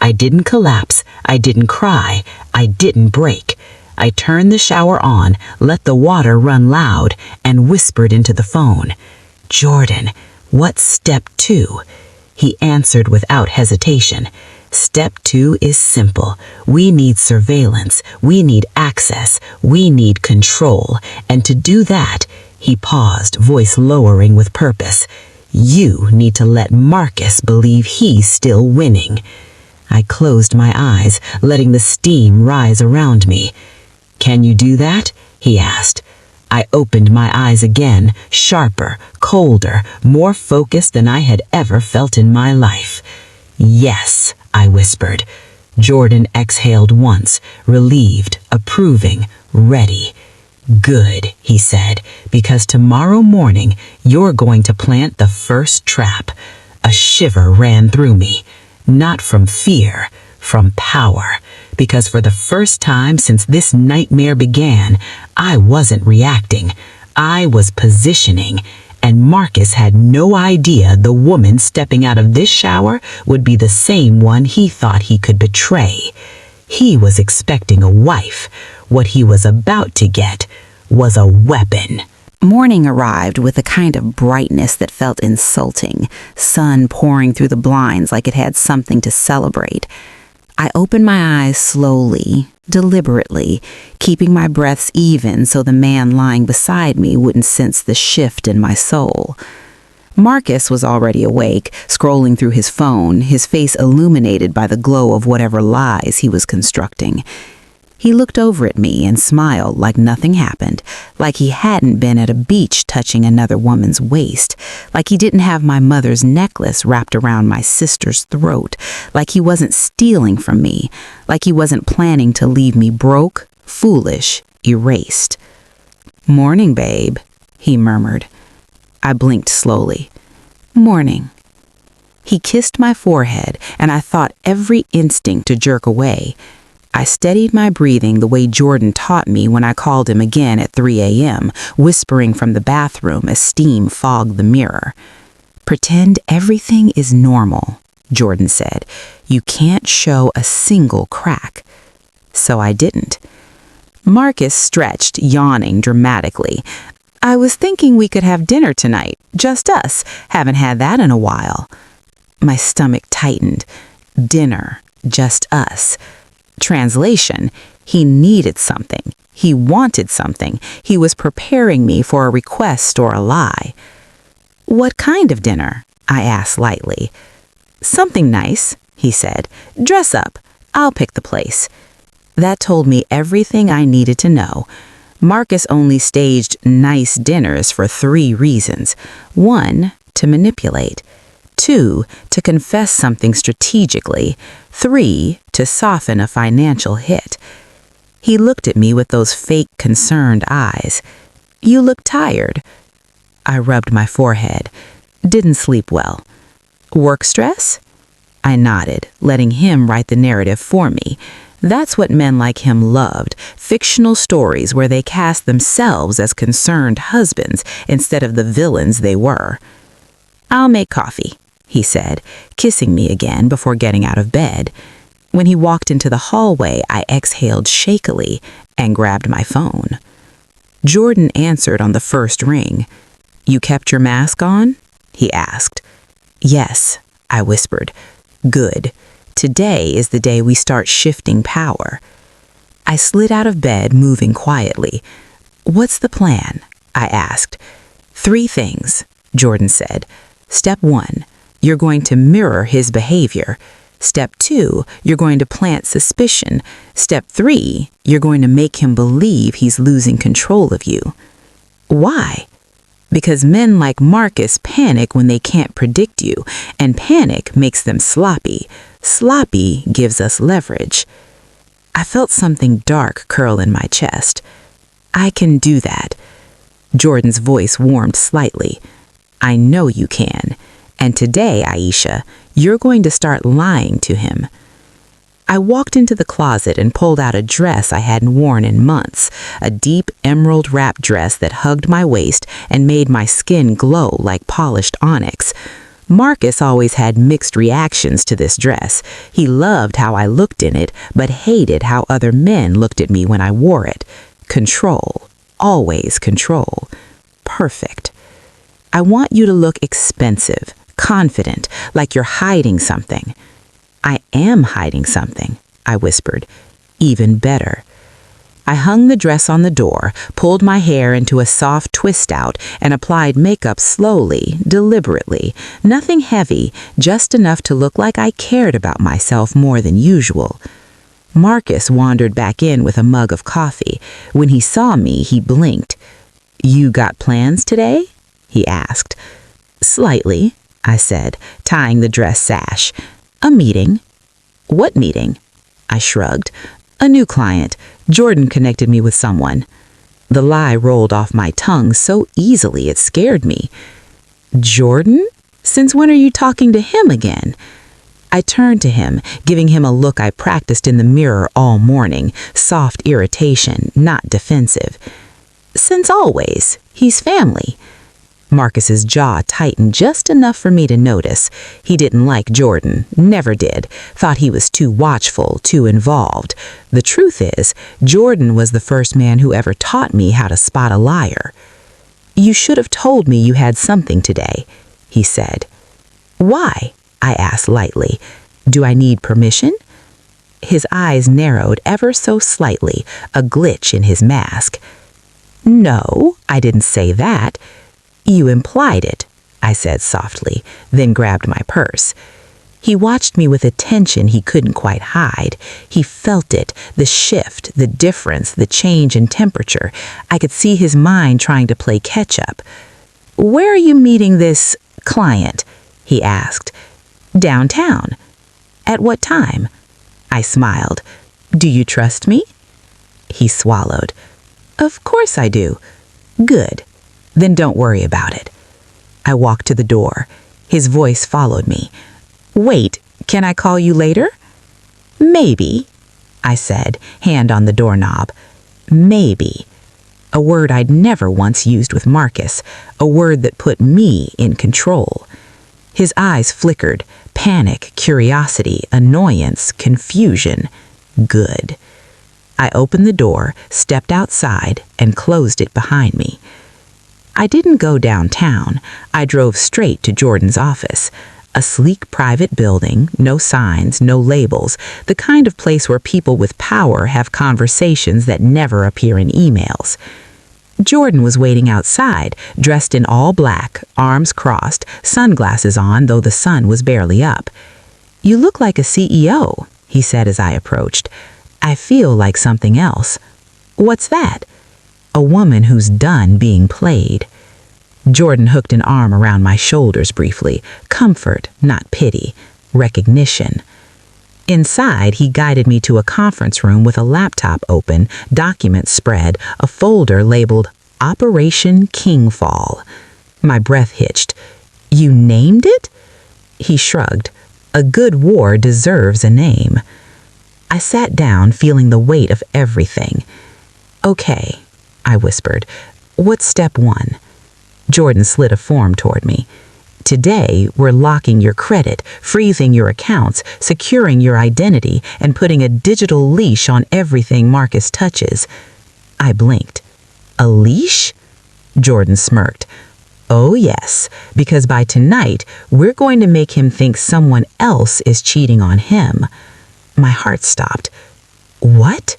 I didn't collapse, I didn't cry, I didn't break. I turned the shower on, let the water run loud, and whispered into the phone. "Jordan, what's step 2? He answered without hesitation. "Step 2 is simple. We need surveillance. We need access. We need control. And to do that," he paused, voice lowering with purpose, "you need to let Marcus believe he's still winning." I closed my eyes, letting the steam rise around me. "Can you do that?" he asked. I opened my eyes again, sharper, colder, more focused than I had ever felt in my life. "Yes," I whispered. Jordan exhaled once, relieved, approving, ready. "Good," he said, "because tomorrow morning you're going to plant the first trap." A shiver ran through me, not from fear, from power, because for the first time since this nightmare began, I wasn't reacting. I was positioning, and Marcus had no idea the woman stepping out of this shower would be the same one he thought he could betray. He was expecting a wife. What he was about to get was a weapon. Morning arrived with a kind of brightness that felt insulting, sun pouring through the blinds like it had something to celebrate. I opened my eyes slowly, deliberately, keeping my breaths even so the man lying beside me wouldn't sense the shift in my soul. Marcus was already awake, scrolling through his phone, his face illuminated by the glow of whatever lies he was constructing. He looked over at me and smiled like nothing happened, like he hadn't been at a beach touching another woman's waist, like he didn't have my mother's necklace wrapped around my sister's throat, like he wasn't stealing from me, like he wasn't planning to leave me broke, foolish, erased. "Morning, babe," he murmured. I blinked slowly. "Morning." He kissed my forehead, and I thought every instinct to jerk away. I steadied my breathing the way Jordan taught me when I called him again at 3 a.m., whispering from the bathroom as steam fogged the mirror. "Pretend everything is normal," Jordan said. "You can't show a single crack." So I didn't. Marcus stretched, yawning dramatically. "I was thinking we could have dinner tonight, just us. Haven't had that in a while." My stomach tightened. Dinner, just us. Translation, he needed something. He wanted something. He was preparing me for a request or a lie. "What kind of dinner?" I asked lightly. "Something nice," he said. "Dress up. I'll pick the place." That told me everything I needed to know. Marcus only staged nice dinners for 3 reasons. 1, to manipulate. 2, to confess something strategically. 3, to soften a financial hit. He looked at me with those fake concerned eyes. "You look tired." I rubbed my forehead. "Didn't sleep well." "Work stress?" I nodded, letting him write the narrative for me. That's what men like him loved, fictional stories where they cast themselves as concerned husbands instead of the villains they were. "I'll make coffee," he said, kissing me again before getting out of bed. When he walked into the hallway, I exhaled shakily and grabbed my phone. Jordan answered on the first ring. "You kept your mask on?" he asked. "Yes," I whispered. "Good. Today is the day we start shifting power." I slid out of bed, moving quietly. "What's the plan?" I asked. 3 things, Jordan said. Step 1, you're going to mirror his behavior. Step 2, you're going to plant suspicion. Step 3, you're going to make him believe he's losing control of you. Why? Because men like Marcus panic when they can't predict you, and panic makes them sloppy. Sloppy gives us leverage. I felt something dark curl in my chest. "I can do that." Jordan's voice warmed slightly. "I know you can. And today, Aisha, you're going to start lying to him." I walked into the closet and pulled out a dress I hadn't worn in months, a deep emerald wrap dress that hugged my waist and made my skin glow like polished onyx. Marcus always had mixed reactions to this dress. He loved how I looked in it, but hated how other men looked at me when I wore it. Control. Always control. Perfect. "I want you to look expensive, confident, like you're hiding something." "I am hiding something," I whispered. "Even better." I hung the dress on the door, pulled my hair into a soft twist out, and applied makeup slowly, deliberately. Nothing heavy, just enough to look like I cared about myself more than usual. Marcus wandered back in with a mug of coffee. When he saw me, he blinked. You got plans today? He asked. Slightly, I said, tying the dress sash. A meeting. What meeting? I shrugged. A new client. Jordan connected me with someone. The lie rolled off my tongue so easily it scared me. Jordan? Since when are you talking to him again? I turned to him, giving him a look I practiced in the mirror all morning, soft irritation, not defensive. Since always, he's family. Marcus's jaw tightened just enough for me to notice. He didn't like Jordan, never did, thought he was too watchful, too involved. The truth is, Jordan was the first man who ever taught me how to spot a liar. You should have told me you had something today, he said. Why? I asked lightly. Do I need permission? His eyes narrowed ever so slightly, a glitch in his mask. No, I didn't say that. You implied it, I said softly, then grabbed my purse. He watched me with attention he couldn't quite hide. He felt it, the shift, the difference, the change in temperature. I could see his mind trying to play catch-up. Where are you meeting this client? He asked. Downtown. At what time? I smiled. Do you trust me? He swallowed. Of course I do. Good. Then don't worry about it. I walked to the door. His voice followed me. Wait, can I call you later? Maybe, I said, hand on the doorknob. Maybe. A word I'd never once used with Marcus, a word that put me in control. His eyes flickered, panic, curiosity, annoyance, confusion. Good. I opened the door, stepped outside, and closed it behind me. I didn't go downtown. I drove straight to Jordan's office. A sleek private building, no signs, no labels, the kind of place where people with power have conversations that never appear in emails. Jordan was waiting outside, dressed in all black, arms crossed, sunglasses on, though the sun was barely up. You look like a CEO, he said as I approached. I feel like something else. What's that? A woman who's done being played. Jordan hooked an arm around my shoulders briefly. Comfort, not pity. Recognition. Inside, he guided me to a conference room with a laptop open, documents spread, a folder labeled Operation Kingfall. My breath hitched. You named it? He shrugged. A good war deserves a name. I sat down, feeling the weight of everything. Okay, I whispered. What's step one? Jordan slid a form toward me. Today, we're locking your credit, freezing your accounts, securing your identity, and putting a digital leash on everything Marcus touches. I blinked. A leash? Jordan smirked. Oh yes, because by tonight, we're going to make him think someone else is cheating on him. My heart stopped. What?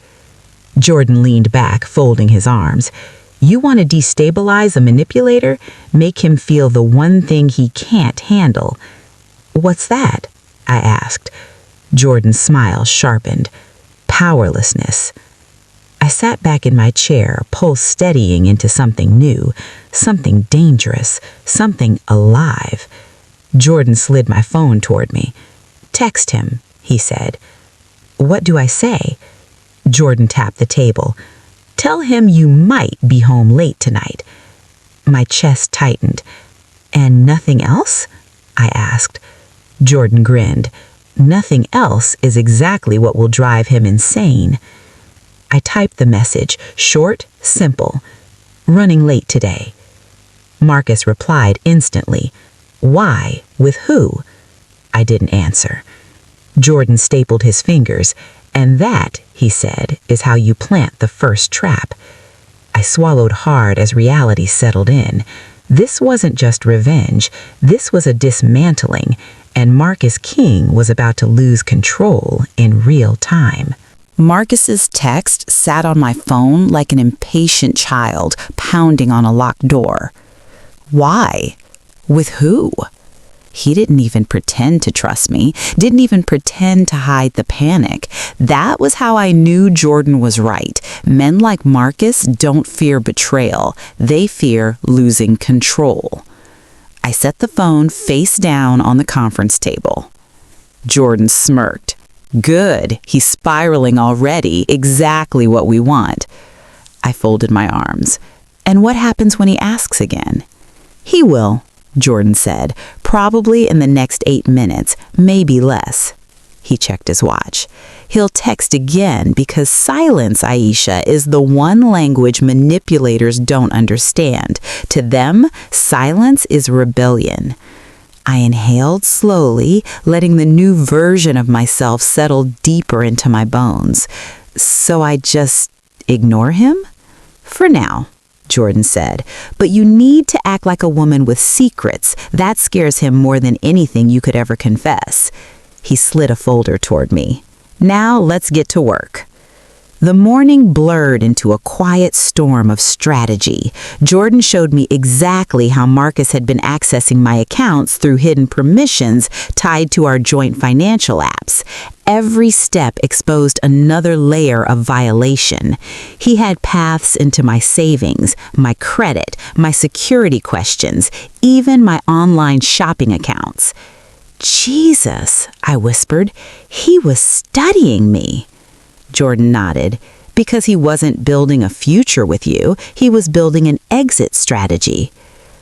Jordan leaned back, folding his arms. You want to destabilize a manipulator? Make him feel the one thing he can't handle. What's that? I asked. Jordan's smile sharpened. Powerlessness. I sat back in my chair, pulse steadying into something new, something dangerous, something alive. Jordan slid my phone toward me. Text him, he said. What do I say? Jordan tapped the table. Tell him you might be home late tonight. My chest tightened. And nothing else? I asked. Jordan grinned. Nothing else is exactly what will drive him insane. I typed the message, short, simple. Running late today. Marcus replied instantly. Why? With who? I didn't answer. Jordan stapled his fingers. And that, he said, is how you plant the first trap. I swallowed hard as reality settled in. This wasn't just revenge. This was a dismantling, and Marcus King was about to lose control in real time. Marcus's text sat on my phone like an impatient child pounding on a locked door. Why? With who? He didn't even pretend to trust me, didn't even pretend to hide the panic. That was how I knew Jordan was right. Men like Marcus don't fear betrayal. They fear losing control. I set the phone face down on the conference table. Jordan smirked. Good, he's spiraling already, exactly what we want. I folded my arms. And what happens when he asks again? He will, Jordan said, probably in the next 8 minutes, maybe less. He checked his watch. He'll text again because silence, Aisha, is the one language manipulators don't understand. To them, silence is rebellion. I inhaled slowly, letting the new version of myself settle deeper into my bones. So I just ignore him? For now, Jordan said, but you need to act like a woman with secrets. That scares him more than anything you could ever confess. He slid a folder toward me. Now let's get to work. The morning blurred into a quiet storm of strategy. Jordan showed me exactly how Marcus had been accessing my accounts through hidden permissions tied to our joint financial apps. Every step exposed another layer of violation. He had paths into my savings, my credit, my security questions, even my online shopping accounts. Jesus, I whispered, he was studying me. Jordan nodded. Because he wasn't building a future with you, he was building an exit strategy.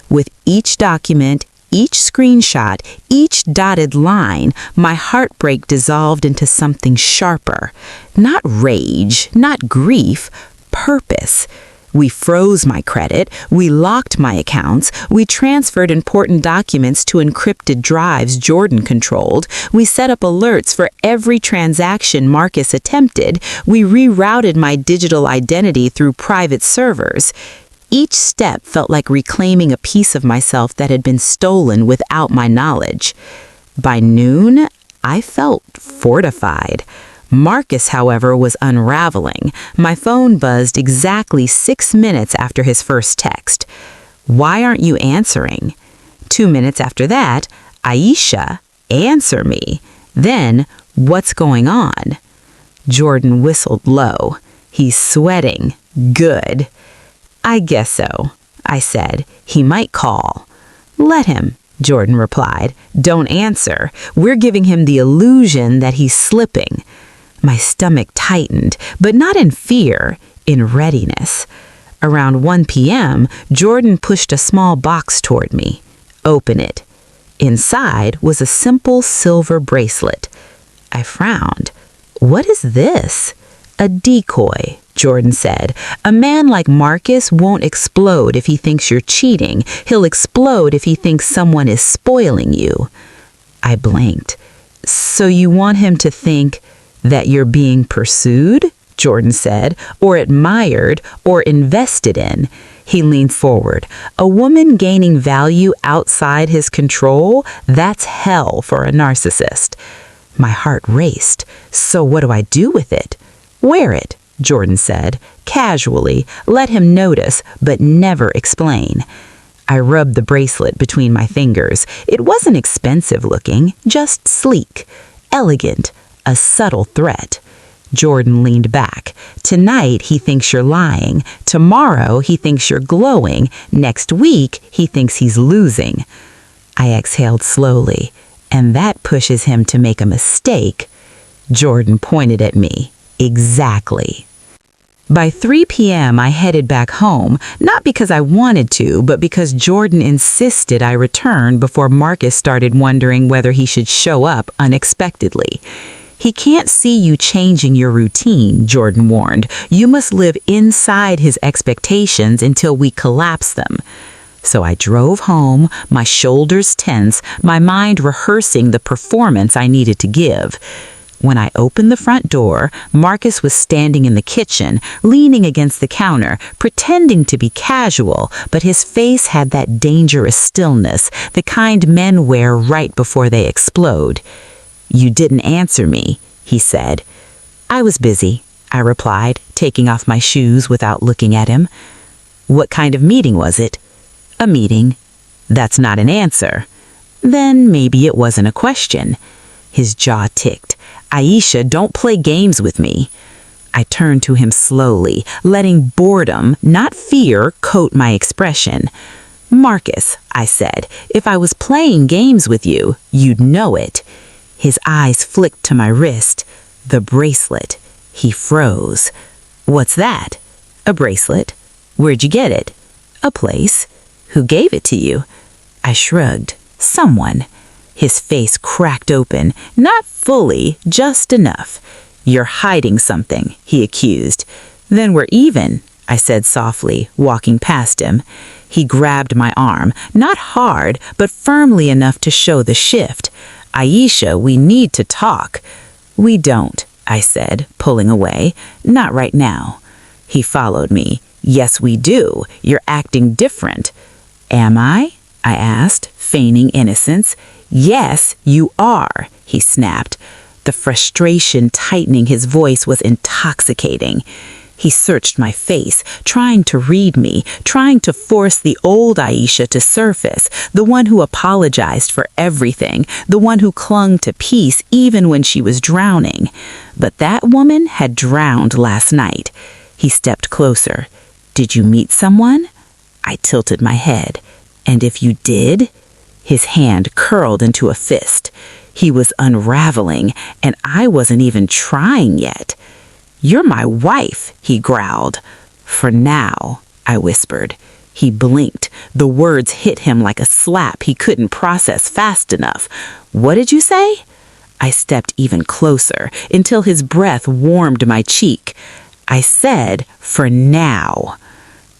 With each document, each screenshot, each dotted line, my heartbreak dissolved into something sharper. Not rage, not grief, purpose. We froze my credit, we locked my accounts, we transferred important documents to encrypted drives Jordan controlled, we set up alerts for every transaction Marcus attempted, we rerouted my digital identity through private servers. Each step felt like reclaiming a piece of myself that had been stolen without my knowledge. By noon, I felt fortified. Marcus, however, was unraveling. My phone buzzed exactly 6 minutes after his first text. Why aren't you answering? 2 minutes after that, Aisha, answer me. Then, what's going on? Jordan whistled low. He's sweating. Good. I guess so, I said. He might call. Let him, Jordan replied. Don't answer. We're giving him the illusion that he's slipping. My stomach tightened, but not in fear, in readiness. Around 1 p.m., Jordan pushed a small box toward me. Open it. Inside was a simple silver bracelet. I frowned. What is this? A decoy, Jordan said. A man like Marcus won't explode if he thinks you're cheating. He'll explode if he thinks someone is spoiling you. I blinked. So you want him to think that you're being pursued? Jordan said, or admired, or invested in. He leaned forward. A woman gaining value outside his control? That's hell for a narcissist. My heart raced. So what do I do with it? Wear it, Jordan said, casually. Let him notice, but never explain. I rubbed the bracelet between my fingers. It wasn't expensive looking, just sleek, elegant, a subtle threat. Jordan leaned back. Tonight, he thinks you're lying. Tomorrow, he thinks you're glowing. Next week, he thinks he's losing. I exhaled slowly. And that pushes him to make a mistake. Jordan pointed at me. Exactly. By 3 p.m., I headed back home, not because I wanted to, but because Jordan insisted I return before Marcus started wondering whether he should show up unexpectedly. He can't see you changing your routine, Jordan warned. You must live inside his expectations until we collapse them. So I drove home, my shoulders tense, my mind rehearsing the performance I needed to give. When I opened the front door, Marcus was standing in the kitchen, leaning against the counter, pretending to be casual, but his face had that dangerous stillness, the kind men wear right before they explode. You didn't answer me, he said. I was busy, I replied, taking off my shoes without looking at him. What kind of meeting was it? A meeting. That's not an answer. Then maybe it wasn't a question. His jaw ticked. Aisha, don't play games with me. I turned to him slowly, letting boredom, not fear, coat my expression. Marcus, I said, if I was playing games with you, you'd know it. His eyes flicked to my wrist. The bracelet. He froze. What's that? A bracelet. Where'd you get it? A place. Who gave it to you? I shrugged. Someone. His face cracked open, not fully, just enough. You're hiding something, he accused. Then we're even, I said softly, walking past him. He grabbed my arm, not hard, but firmly enough to show the shift. Aisha, we need to talk. We don't, I said, pulling away. Not right now. He followed me. Yes, we do. You're acting different. Am I? I asked, feigning innocence. Yes, you are, he snapped. The frustration tightening his voice was intoxicating. He searched my face, trying to read me, trying to force the old Aisha to surface, the one who apologized for everything, the one who clung to peace even when she was drowning. But that woman had drowned last night. He stepped closer. Did you meet someone? I tilted my head. And if you did? His hand curled into a fist. He was unraveling, and I wasn't even trying yet. You're my wife, he growled. For now, I whispered. He blinked. The words hit him like a slap he couldn't process fast enough. What did you say? I stepped even closer until his breath warmed my cheek. I said, for now.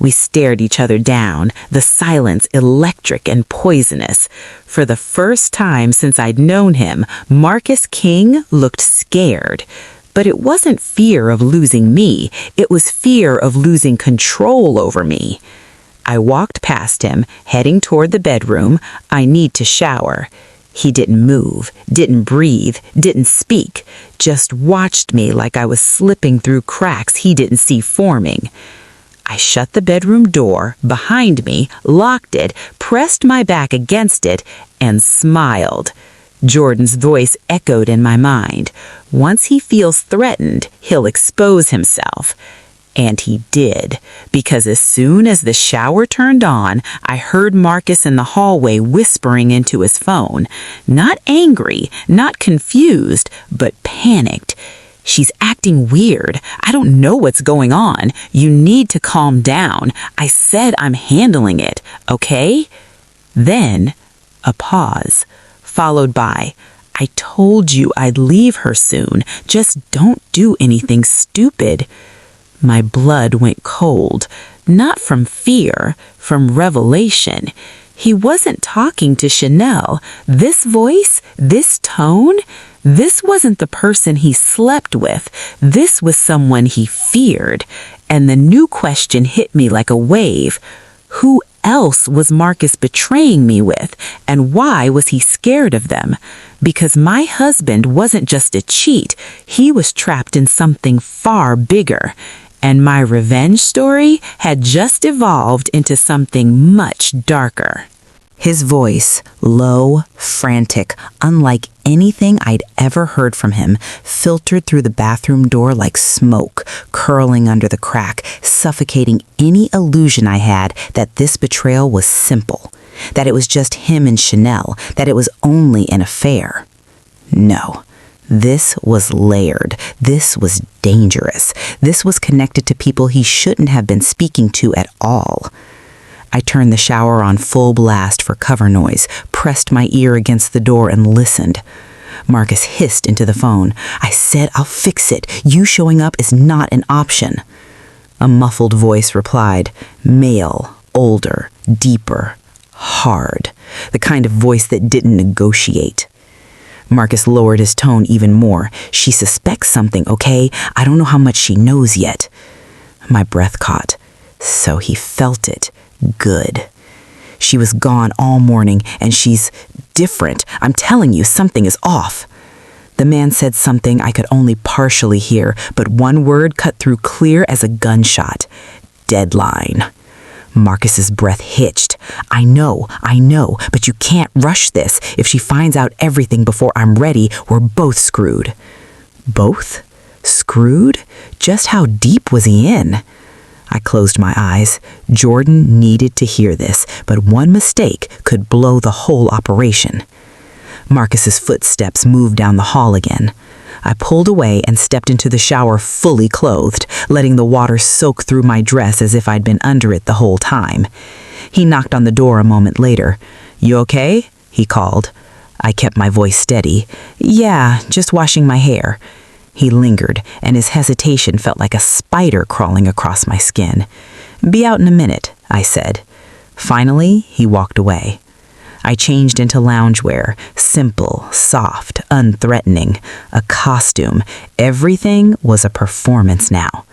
We stared each other down, the silence electric and poisonous. For the first time since I'd known him, Marcus King looked scared. But it wasn't fear of losing me, it was fear of losing control over me. I walked past him, heading toward the bedroom. I need to shower. He didn't move, didn't breathe, didn't speak, just watched me like I was slipping through cracks he didn't see forming. I shut the bedroom door behind me, locked it, pressed my back against it, and smiled. Jordan's voice echoed in my mind. Once he feels threatened, he'll expose himself. And he did, because as soon as the shower turned on, I heard Marcus in the hallway whispering into his phone. Not angry, not confused, but panicked. She's acting weird. I don't know what's going on. You need to calm down. I said I'm handling it, okay? Then, a pause, followed by, I told you I'd leave her soon. Just don't do anything stupid. My blood went cold, not from fear, from revelation. He wasn't talking to Chanel. This voice, this tone, this wasn't the person he slept with. This was someone he feared. And the new question hit me like a wave. Who else was Marcus betraying me with? And why was he scared of them? Because my husband wasn't just a cheat. He was trapped in something far bigger. And my revenge story had just evolved into something much darker. His voice, low, frantic, unlike anything I'd ever heard from him, filtered through the bathroom door like smoke, curling under the crack, suffocating any illusion I had that this betrayal was simple, that it was just him and Chanel, that it was only an affair. No. This was layered. This was dangerous. This was connected to people he shouldn't have been speaking to at all. I turned the shower on full blast for cover noise, pressed my ear against the door and listened. Marcus hissed into the phone. I said I'll fix it. You showing up is not an option. A muffled voice replied, male, older, deeper, hard, the kind of voice that didn't negotiate. Marcus lowered his tone even more. She suspects something, okay? I don't know how much she knows yet. My breath caught. So he felt it. Good. She was gone all morning, and she's different. I'm telling you, something is off. The man said something I could only partially hear, but one word cut through clear as a gunshot. Deadline. Marcus's breath hitched. I know, but you can't rush this. If she finds out everything before I'm ready, we're both screwed. Both? Screwed? Just how deep was he in? I closed my eyes. Jordan needed to hear this, but one mistake could blow the whole operation. Marcus's footsteps moved down the hall again. I pulled away and stepped into the shower fully clothed, letting the water soak through my dress as if I'd been under it the whole time. He knocked on the door a moment later. "You okay?" he called. I kept my voice steady. "Yeah, just washing my hair." He lingered, and his hesitation felt like a spider crawling across my skin. "Be out in a minute," I said. Finally, he walked away. I changed into loungewear, simple, soft, unthreatening, a costume. Everything was a performance now.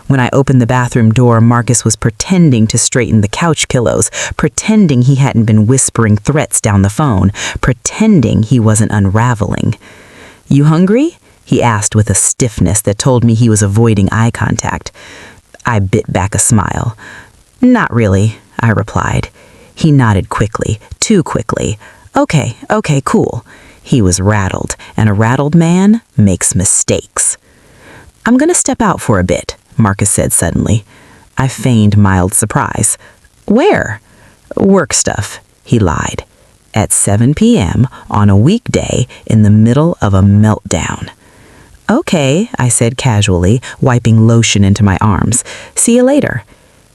When I opened the bathroom door, Marcus was pretending to straighten the couch pillows, pretending he hadn't been whispering threats down the phone, pretending he wasn't unraveling. "You hungry?" he asked with a stiffness that told me he was avoiding eye contact. I bit back a smile. "Not really," I replied. He nodded quickly, too quickly. Okay, cool." He was rattled, and a rattled man makes mistakes. "I'm gonna step out for a bit," Marcus said suddenly. I feigned mild surprise. "Where?" "Work stuff," he lied. At 7 p.m. on a weekday in the middle of a meltdown. "Okay," I said casually, wiping lotion into my arms. "See you later."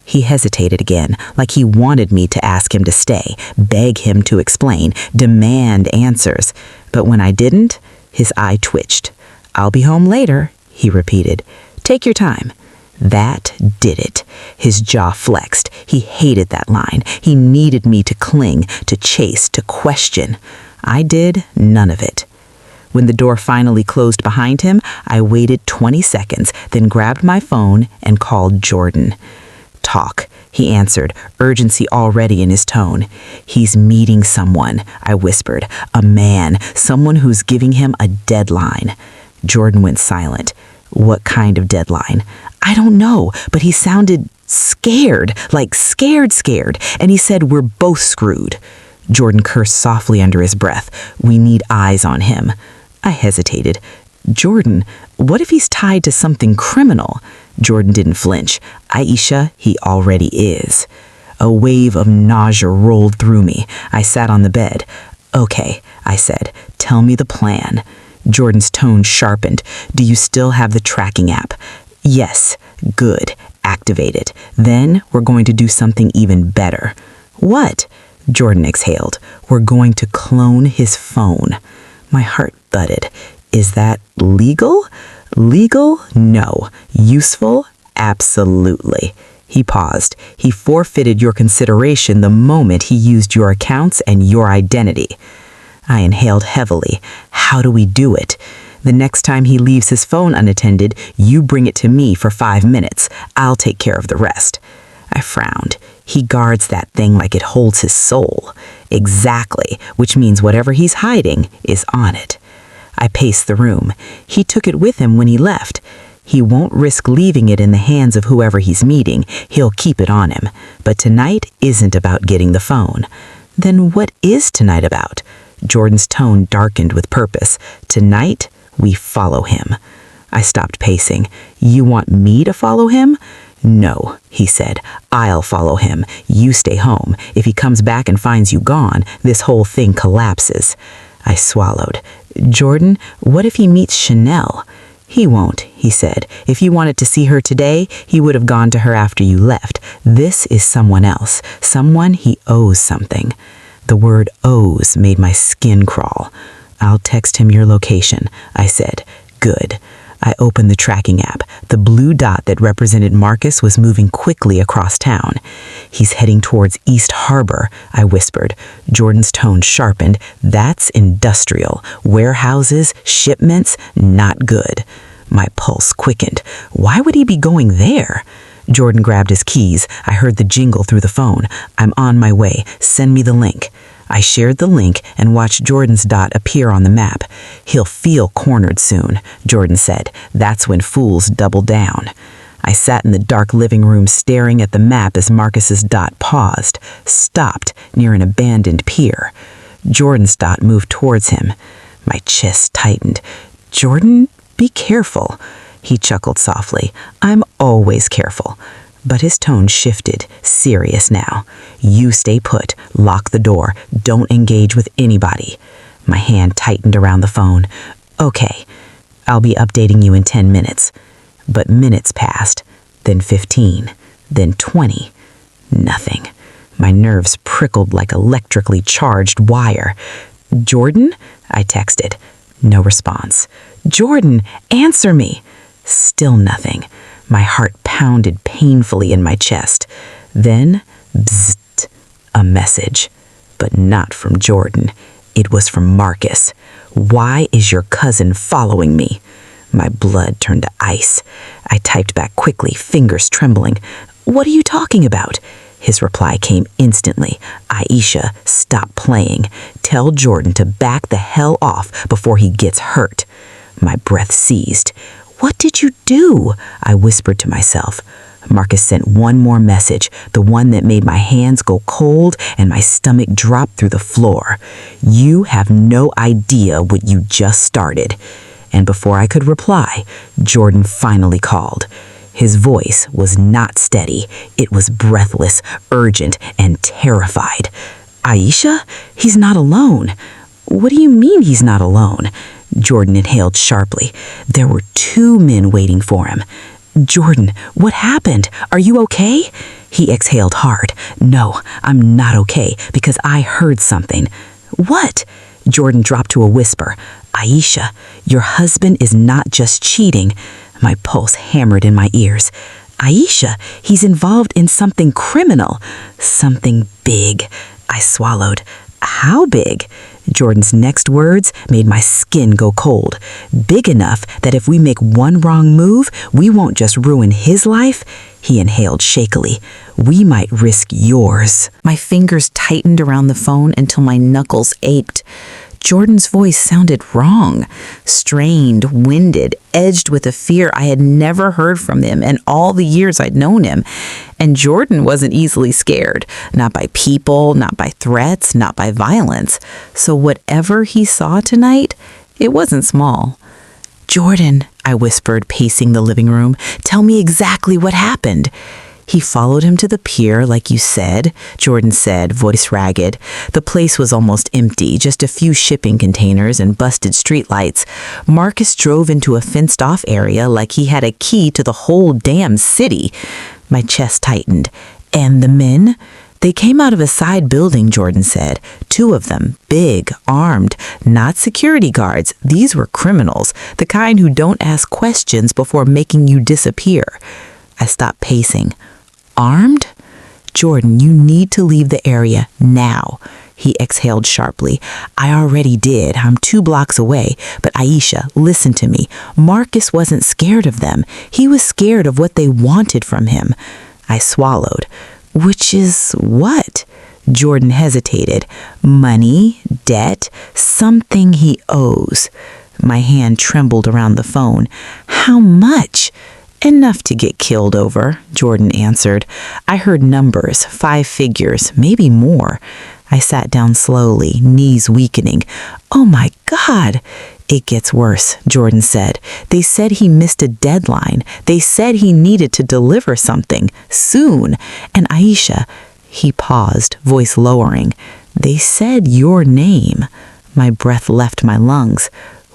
He hesitated again, like he wanted me to ask him to stay, beg him to explain, demand answers. But when I didn't, his eye twitched. "I'll be home later," he repeated. "Take your time." That did it. His jaw flexed. He hated that line. He needed me to cling, to chase, to question. I did none of it. When the door finally closed behind him, I waited 20 seconds, then grabbed my phone and called Jordan. "Talk," he answered, urgency already in his tone. "He's meeting someone," I whispered. "A man, someone who's giving him a deadline." Jordan went silent. "What kind of deadline?" "I don't know, but he sounded scared, like scared, and he said we're both screwed." Jordan cursed softly under his breath. "We need eyes on him." I hesitated. "Jordan, what if he's tied to something criminal?" Jordan didn't flinch. "Aisha, he already is." A wave of nausea rolled through me. I sat on the bed. "Okay," I said. "Tell me the plan." Jordan's tone sharpened. "Do you still have the tracking app?" "Yes." "Good. Activate it. Then we're going to do something even better." "What?" Jordan exhaled. "We're going to clone his phone." My heart thudded. Is that legal? Legal? No. Useful? Absolutely. He paused. "He forfeited your consideration the moment he used your accounts and your identity." I inhaled heavily. "How do we do it?" "The next time he leaves his phone unattended, you bring it to me for 5 minutes. I'll take care of the rest." I frowned. "He guards that thing like it holds his soul." "Exactly, which means whatever he's hiding is on it." I paced the room. "He took it with him when he left. He won't risk leaving it in the hands of whoever he's meeting. He'll keep it on him. But tonight isn't about getting the phone." "Then what is tonight about?" Jordan's tone darkened with purpose. "Tonight, we follow him." I stopped pacing. "You want me to follow him?" "No," he said. "I'll follow him. You stay home. If he comes back and finds you gone, this whole thing collapses." I swallowed. "Jordan, what if he meets Chanel?" "He won't," he said. "If you wanted to see her today, he would have gone to her after you left. This is someone else, someone he owes something." The word owes made my skin crawl. "I'll text him your location," I said. "Good." I opened the tracking app. The blue dot that represented Marcus was moving quickly across town. "He's heading towards East Harbor," I whispered. Jordan's tone sharpened. "That's industrial. Warehouses, shipments, not good." My pulse quickened. Why would he be going there? Jordan grabbed his keys. I heard the jingle through the phone. "I'm on my way. Send me the link." I shared the link and watched Jordan's dot appear on the map. "He'll feel cornered soon," Jordan said. "That's when fools double down." I sat in the dark living room staring at the map as Marcus's dot paused, stopped near an abandoned pier. Jordan's dot moved towards him. My chest tightened. "Jordan, be careful." He chuckled softly. "I'm always careful." But his tone shifted, serious now. "You stay put, lock the door, don't engage with anybody." My hand tightened around the phone. "Okay, I'll be updating you in 10 minutes. But minutes passed, then 15, then 20. Nothing. My nerves prickled like electrically charged wire. "Jordan?" I texted. No response. "Jordan, answer me!" Still nothing. My heart pounded painfully in my chest. Then, bzzzt, a message. But not from Jordan. It was from Marcus. "Why is your cousin following me?" My blood turned to ice. I typed back quickly, fingers trembling. "What are you talking about?" His reply came instantly. "Aisha, stop playing. Tell Jordan to back the hell off before he gets hurt." My breath seized. "What did you do?" I whispered to myself. Marcus sent one more message, the one that made my hands go cold and my stomach drop through the floor. "You have no idea what you just started." And before I could reply, Jordan finally called. His voice was not steady. It was breathless, urgent, and terrified. "Aisha, he's not alone." "What do you mean he's not alone?" Jordan inhaled sharply. "There were 2 men waiting for him." "Jordan, what happened? Are you okay?" He exhaled hard. "No, I'm not okay because I heard something." "What?" Jordan dropped to a whisper. "Aisha, your husband is not just cheating." My pulse hammered in my ears. "Aisha, he's involved in something criminal. Something big." I swallowed. "How big?" Jordan's next words made my skin go cold. "Big enough that if we make one wrong move, we won't just ruin his life." He inhaled shakily. "We might risk yours." My fingers tightened around the phone until my knuckles ached. Jordan's voice sounded wrong, strained, winded, edged with a fear I had never heard from him in all the years I'd known him. And Jordan wasn't easily scared, not by people, not by threats, not by violence. So whatever he saw tonight, it wasn't small. "Jordan," I whispered, pacing the living room, "tell me exactly what happened." "He followed him to the pier, like you said," Jordan said, voice ragged. "The place was almost empty, just a few shipping containers and busted streetlights. Marcus drove into a fenced-off area like he had a key to the whole damn city." My chest tightened. "And the men?" "They came out of a side building," Jordan said. 2 of them, big, armed, not security guards. These were criminals, the kind who don't ask questions before making you disappear." I stopped pacing. "Armed?" "Jordan, you need to leave the area now." He exhaled sharply. "I already did. I'm 2 blocks away. But Aisha, listen to me. Marcus wasn't scared of them. He was scared of what they wanted from him." I swallowed. "Which is what?" Jordan hesitated. "Money, debt, something he owes." My hand trembled around the phone. "How much?" "Enough to get killed over," Jordan answered. I heard numbers, 5 figures, maybe more. I sat down slowly, knees weakening. "Oh my God!" "It gets worse," Jordan said. "They said he missed a deadline. They said he needed to deliver something, soon. And Aisha," he paused, voice lowering, "they said your name." My breath left my lungs.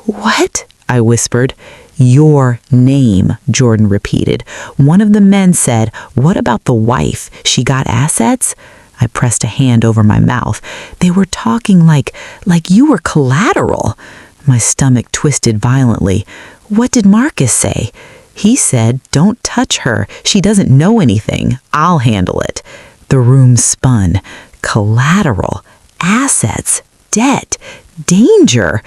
"What?" I whispered. "Your name," Jordan repeated. "One of the men said, 'What about the wife? She got assets?'" I pressed a hand over my mouth. "They were talking like you were collateral." My stomach twisted violently. "What did Marcus say?" "He said, 'Don't touch her. She doesn't know anything. I'll handle it.'" The room spun. Collateral, assets, debt, danger.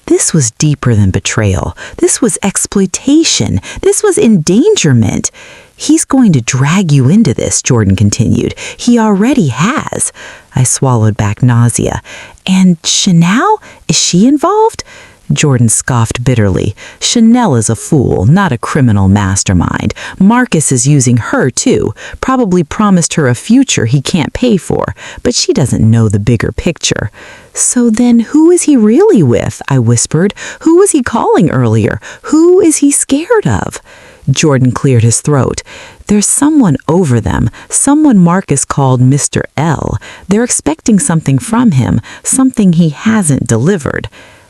This was deeper than betrayal. This was exploitation. This was endangerment. "He's going to drag you into this," Jordan continued. "He already has." I swallowed back nausea. "And Chanel? Is she involved?" Jordan scoffed bitterly. Chanel is a fool, not a criminal mastermind. Marcus is using her, too. Probably promised her a future he can't pay for, but she doesn't know the bigger picture. So then who is he really with? I whispered. Who was he calling earlier? Who is he scared of? Jordan cleared his throat. There's someone over them, someone Marcus called Mr. L. They're expecting something from him, something he hasn't delivered.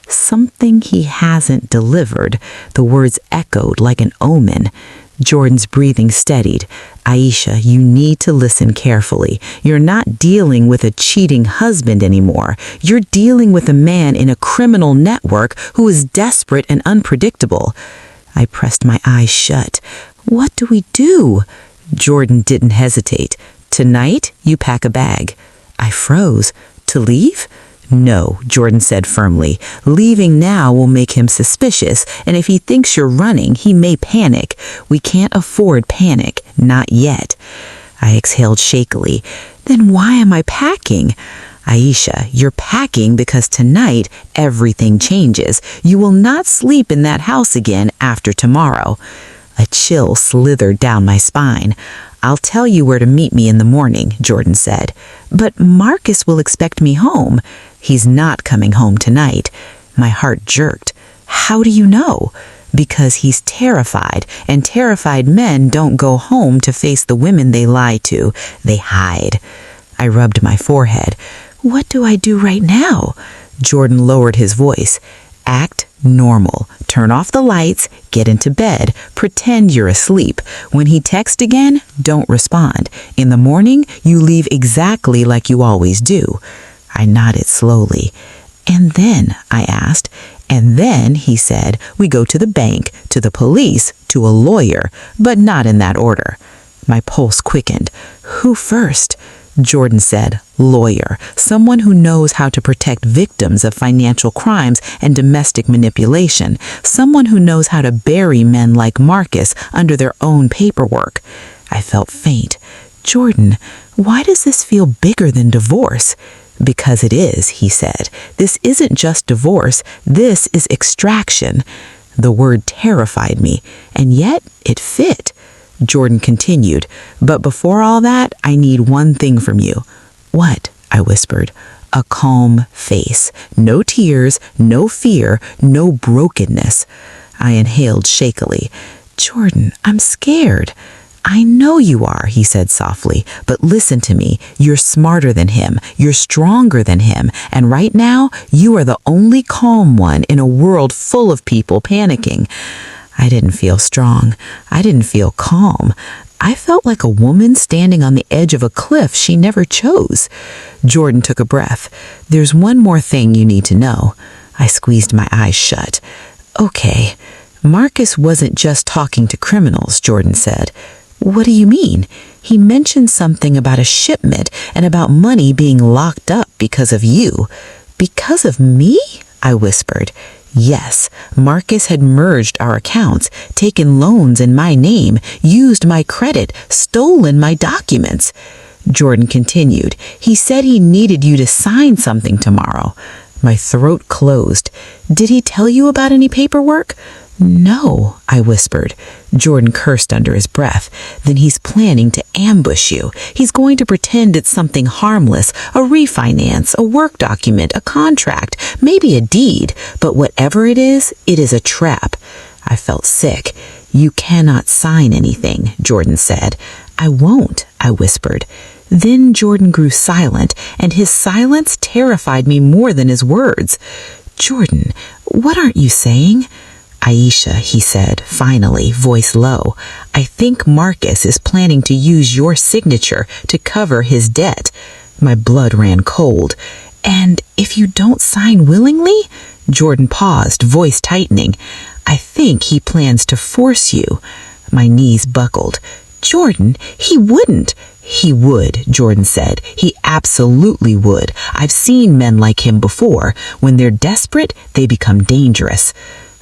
Something he hasn't delivered. The words echoed like an omen. Jordan's breathing steadied. Aisha, you need to listen carefully. You're not dealing with a cheating husband anymore. You're dealing with a man in a criminal network who is desperate and unpredictable. I pressed my eyes shut. What do we do? Jordan didn't hesitate. Tonight, you pack a bag. I froze. To leave? No, Jordan said firmly. Leaving now will make him suspicious, and if he thinks you're running, he may panic. We can't afford panic, not yet. I exhaled shakily. Then why am I packing? Aisha, you're packing because tonight everything changes. You will not sleep in that house again after tomorrow. A chill slithered down my spine. I'll tell you where to meet me in the morning, Jordan said. But Marcus will expect me home. He's not coming home tonight. My heart jerked. How do you know? Because he's terrified, and terrified men don't go home to face the women they lie to. They hide. I rubbed my forehead. What do I do right now? Jordan lowered his voice. Act normal. Turn off the lights, get into bed, pretend you're asleep. When he texts again, don't respond. In the morning, you leave exactly like you always do. I nodded slowly. And then, I asked. And then, he said, we go to the bank, to the police, to a lawyer, but not in that order. My pulse quickened. Who first? Jordan said, lawyer, someone who knows how to protect victims of financial crimes and domestic manipulation, someone who knows how to bury men like Marcus under their own paperwork. I felt faint. Jordan, why does this feel bigger than divorce? Because it is, he said. This isn't just divorce, this is extraction. The word terrified me, and yet it fit. Jordan continued, but before all that, I need one thing from you. What? I whispered. A calm face. No tears, no fear, no brokenness. I inhaled shakily. Jordan, I'm scared. I know you are, he said softly, but listen to me. You're smarter than him. You're stronger than him. And right now, you are the only calm one in a world full of people panicking. I didn't feel strong. I didn't feel calm. I felt like a woman standing on the edge of a cliff she never chose. Jordan took a breath. There's one more thing you need to know. I squeezed my eyes shut. Okay. Marcus wasn't just talking to criminals, Jordan said. What do you mean? He mentioned something about a shipment and about money being locked up because of you. Because of me? I whispered. Yes, Marcus had merged our accounts, taken loans in my name, used my credit, stolen my documents. Jordan continued. He said he needed you to sign something tomorrow. My throat closed. Did he tell you about any paperwork? No, I whispered. Jordan cursed under his breath. Then he's planning to ambush you. He's going to pretend it's something harmless, a refinance, a work document, a contract, maybe a deed. But whatever it is a trap. I felt sick. You cannot sign anything, Jordan said. I won't, I whispered. Then Jordan grew silent, and his silence terrified me more than his words. Jordan, what aren't you saying? Aisha, he said, finally, voice low, I think Marcus is planning to use your signature to cover his debt. My blood ran cold. And if you don't sign willingly? Jordan paused, voice tightening. I think he plans to force you. My knees buckled. Jordan, he wouldn't. He would, Jordan said. He absolutely would. I've seen men like him before. When they're desperate, they become dangerous.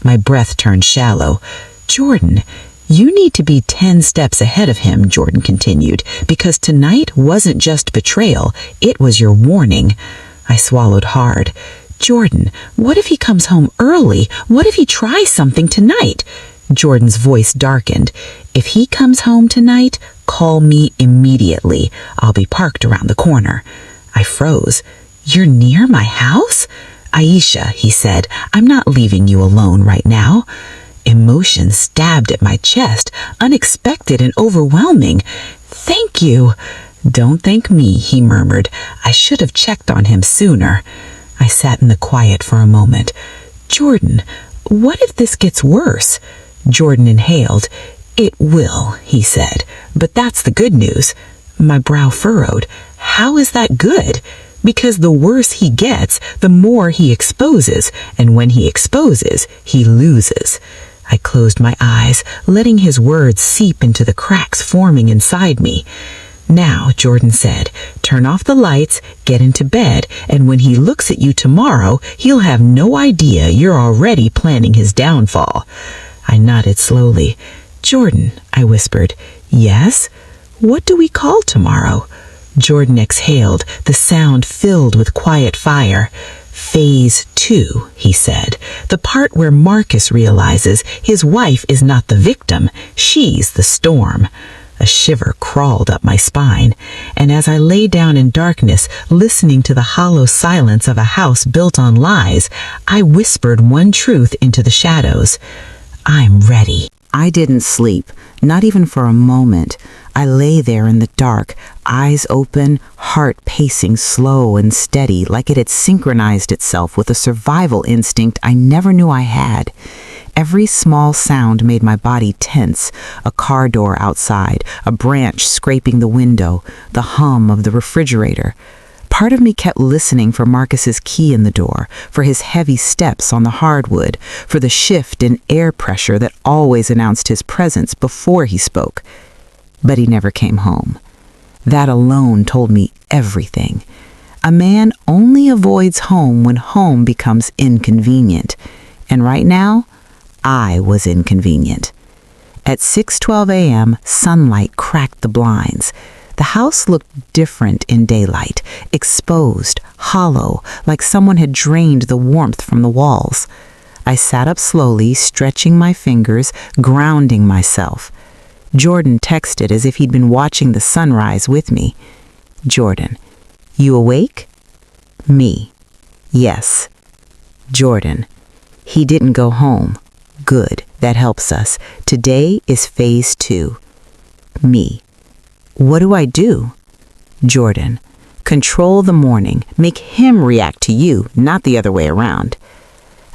My breath turned shallow. Jordan, you need to be 10 steps ahead of him, Jordan continued, because tonight wasn't just betrayal, it was your warning. I swallowed hard. Jordan, what if he comes home early? What if he tries something tonight? Jordan's voice darkened. If he comes home tonight, call me immediately. I'll be parked around the corner. I froze. You're near my house? Aisha, he said, I'm not leaving you alone right now. Emotion stabbed at my chest, unexpected and overwhelming. Thank you. Don't thank me, he murmured. I should have checked on him sooner. I sat in the quiet for a moment. Jordan, what if this gets worse? Jordan inhaled. It will, he said, but that's the good news. My brow furrowed. How is that good? Because the worse he gets, the more he exposes, and when he exposes, he loses. I closed my eyes, letting his words seep into the cracks forming inside me. Now, Jordan said, turn off the lights, get into bed, and when he looks at you tomorrow, he'll have no idea you're already planning his downfall. I nodded slowly. Jordan, I whispered. Yes? What do we call tomorrow? Jordan exhaled, the sound filled with quiet fire. Phase 2, he said, the part where Marcus realizes his wife is not the victim, she's the storm. A shiver crawled up my spine, and as I lay down in darkness, listening to the hollow silence of a house built on lies, I whispered one truth into the shadows. I'm ready. I didn't sleep, not even for a moment. I lay there in the dark, eyes open, heart pacing slow and steady, like it had synchronized itself with a survival instinct I never knew I had. Every small sound made my body tense, a car door outside, a branch scraping the window, the hum of the refrigerator. Part of me kept listening for Marcus's key in the door, for his heavy steps on the hardwood, for the shift in air pressure that always announced his presence before he spoke. But he never came home. That alone told me everything. A man only avoids home when home becomes inconvenient. And right now, I was inconvenient. At 6:12 a.m., sunlight cracked the blinds. The house looked different in daylight, exposed, hollow, like someone had drained the warmth from the walls. I sat up slowly, stretching my fingers, grounding myself. Jordan texted as if he'd been watching the sunrise with me. Jordan, you awake? Me, yes. Jordan, he didn't go home. Good, that helps us. Today is phase 2. Me, what do I do? Jordan, control the morning. Make him react to you, not the other way around.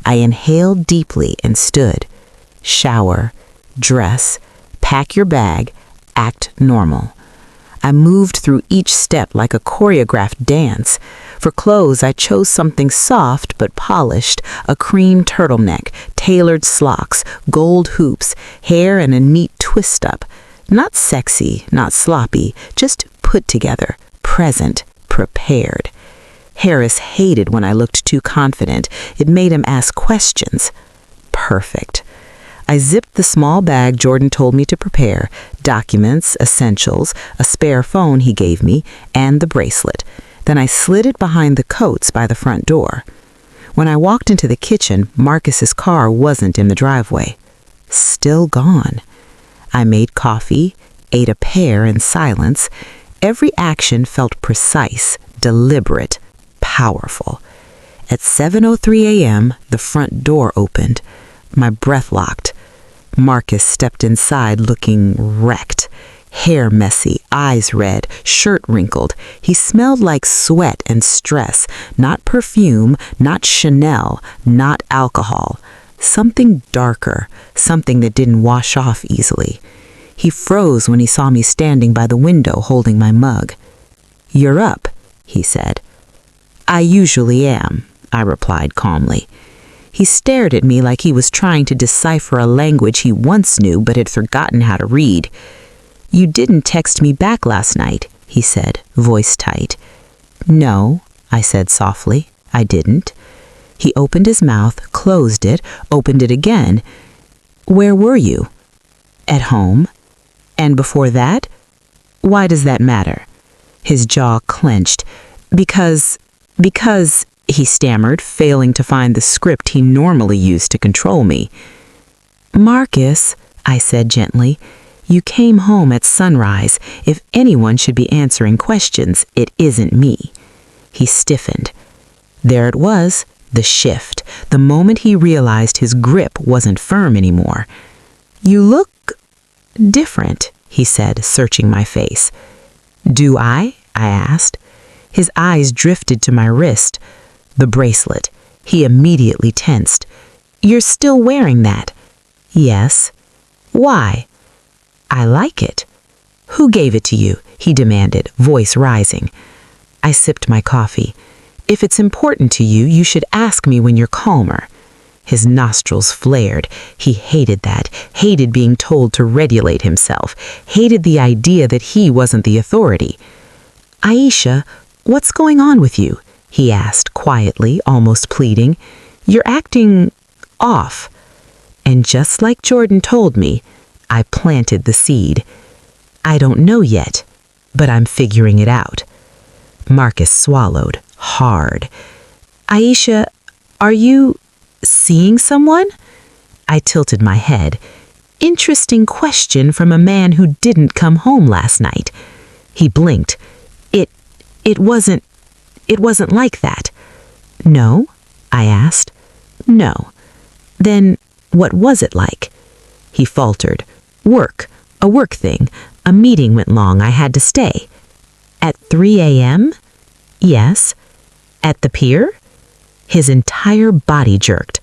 I inhaled deeply and stood. Shower, dress, pack your bag, act normal. I moved through each step like a choreographed dance. For clothes, I chose something soft but polished, a cream turtleneck, tailored slocks, gold hoops, hair in a neat twist-up. Not sexy, not sloppy, just put together, present, prepared. Harris hated when I looked too confident. It made him ask questions. Perfect. I zipped the small bag Jordan told me to prepare, documents, essentials, a spare phone he gave me, and the bracelet. Then I slid it behind the coats by the front door. When I walked into the kitchen, Marcus's car wasn't in the driveway. Still gone. I made coffee, ate a pear in silence. Every action felt precise, deliberate, powerful. At 7:03 a.m., the front door opened. My breath locked. Marcus stepped inside looking wrecked. Hair messy, eyes red, shirt wrinkled. He smelled like sweat and stress, not perfume, not Chanel, not alcohol. Something darker, something that didn't wash off easily. He froze when he saw me standing by the window holding my mug. "You're up," he said. "I usually am," I replied calmly. He stared at me like he was trying to decipher a language he once knew but had forgotten how to read. "You didn't text me back last night," he said, voice tight. "No," I said softly, "I didn't." He opened his mouth, closed it, opened it again. "Where were you?" "At home." "And before that?" "Why does that matter?" His jaw clenched. Because he stammered, failing to find the script he normally used to control me. Marcus, I said gently, you came home at sunrise. If anyone should be answering questions, it isn't me. He stiffened. There it was, the shift, the moment he realized his grip wasn't firm anymore. You look different, he said, searching my face. Do I asked. His eyes drifted to my wrist. The bracelet. He immediately tensed. You're still wearing that? Yes. Why? I like it. Who gave it to you? He demanded, voice rising. I sipped my coffee. If it's important to you, you should ask me when you're calmer. His nostrils flared. He hated that, hated being told to regulate himself, hated the idea that he wasn't the authority. Aisha, what's going on with you? He asked quietly, almost pleading. You're acting off. And just like Jordan told me, I planted the seed. I don't know yet, but I'm figuring it out. Marcus swallowed hard. Aisha, are you seeing someone? I tilted my head. Interesting question from a man who didn't come home last night. He blinked. It wasn't like that. No? I asked. No. Then what was it like? He faltered. Work. A work thing. A meeting went long. I had to stay. At 3 a.m.? Yes. At the pier? His entire body jerked.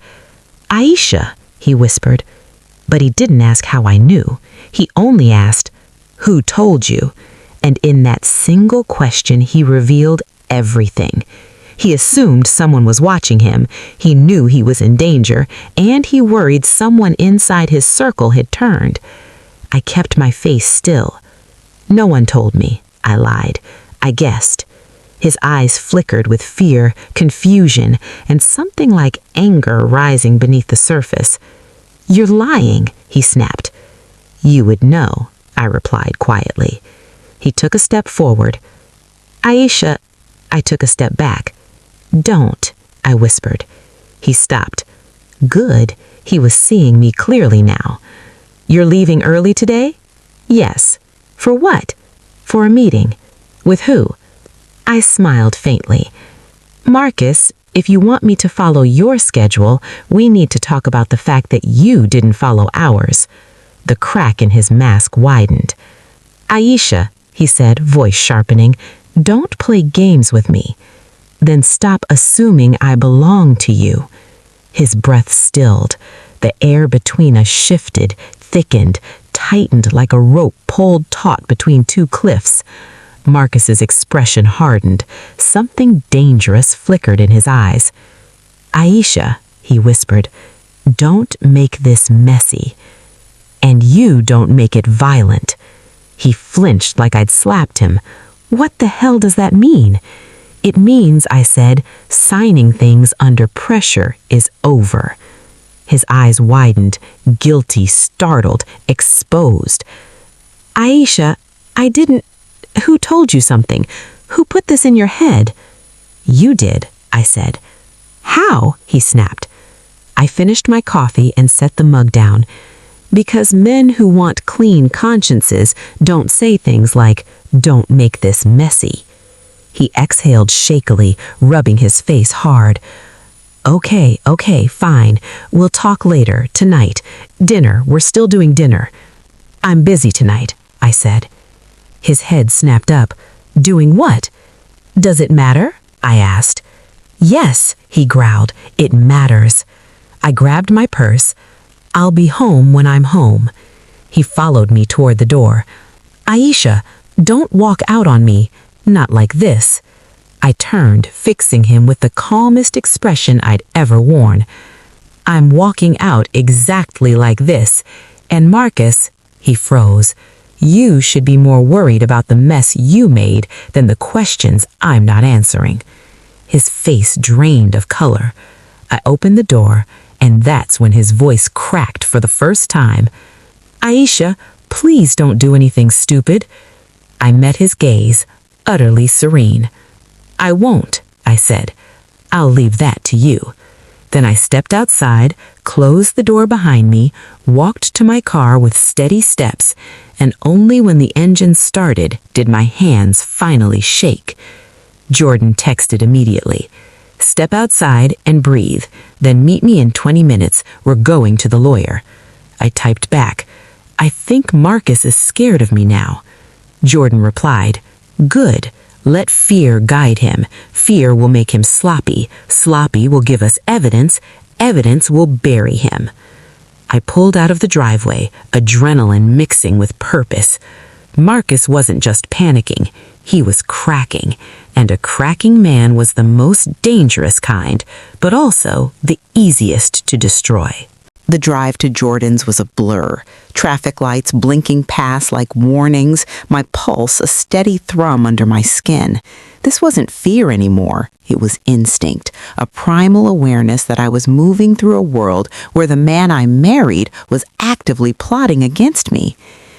Aisha, he whispered. But he didn't ask how I knew. He only asked, who told you? And in that single question, he revealed everything. He assumed someone was watching him, he knew he was in danger, and he worried someone inside his circle had turned. I kept my face still. No one told me, I lied. I guessed. His eyes flickered with fear, confusion, and something like anger rising beneath the surface. You're lying, he snapped. You would know, I replied quietly. He took a step forward. Aisha, I took a step back. Don't, I whispered. He stopped. Good, he was seeing me clearly now. You're leaving early today? Yes. For what? For a meeting. With who? I smiled faintly. Marcus, if you want me to follow your schedule, we need to talk about the fact that you didn't follow ours. The crack in his mask widened. Aisha, he said, voice sharpening, don't play games with me. Then stop assuming I belong to you. His breath stilled. The air between us shifted, thickened, tightened like a rope pulled taut between two cliffs. Marcus's expression hardened. Something dangerous flickered in his eyes. Aisha, he whispered, don't make this messy. And you don't make it violent. He flinched like I'd slapped him. What the hell does that mean? It means, I said, signing things under pressure is over. His eyes widened, guilty, startled, exposed. Aisha, I didn't... Who told you something? Who put this in your head? You did, I said. How? He snapped. I finished my coffee and set the mug down. Because men who want clean consciences don't say things like, don't make this messy. He exhaled shakily, rubbing his face hard. Okay, fine. We'll talk later, tonight. Dinner, we're still doing dinner. I'm busy tonight, I said. His head snapped up. Doing what? Does it matter? I asked. Yes, he growled. It matters. I grabbed my purse. I'll be home when I'm home. He followed me toward the door. Aisha, don't walk out on me. Not like this. I turned, fixing him with the calmest expression I'd ever worn. I'm walking out exactly like this. And Marcus, he froze, you should be more worried about the mess you made than the questions I'm not answering. His face drained of color. I opened the door, and that's when his voice cracked for the first time. Aisha, please don't do anything stupid. I met his gaze, utterly serene. I won't, I said. I'll leave that to you. Then I stepped outside, closed the door behind me, walked to my car with steady steps, and only when the engine started did my hands finally shake. Jordan texted immediately. Step outside and breathe, then meet me in 20 minutes. We're going to the lawyer. I typed back, I think Marcus is scared of me now. Jordan replied, good. Let fear guide him. Fear will make him sloppy. Sloppy will give us evidence. Evidence will bury him. I pulled out of the driveway, adrenaline mixing with purpose. Marcus wasn't just panicking. He was cracking. And a cracking man was the most dangerous kind, but also the easiest to destroy. The drive to Jordan's was a blur. Traffic lights blinking past like warnings, my pulse a steady thrum under my skin. This wasn't fear anymore. It was instinct, a primal awareness that I was moving through a world where the man I married was actively plotting against me.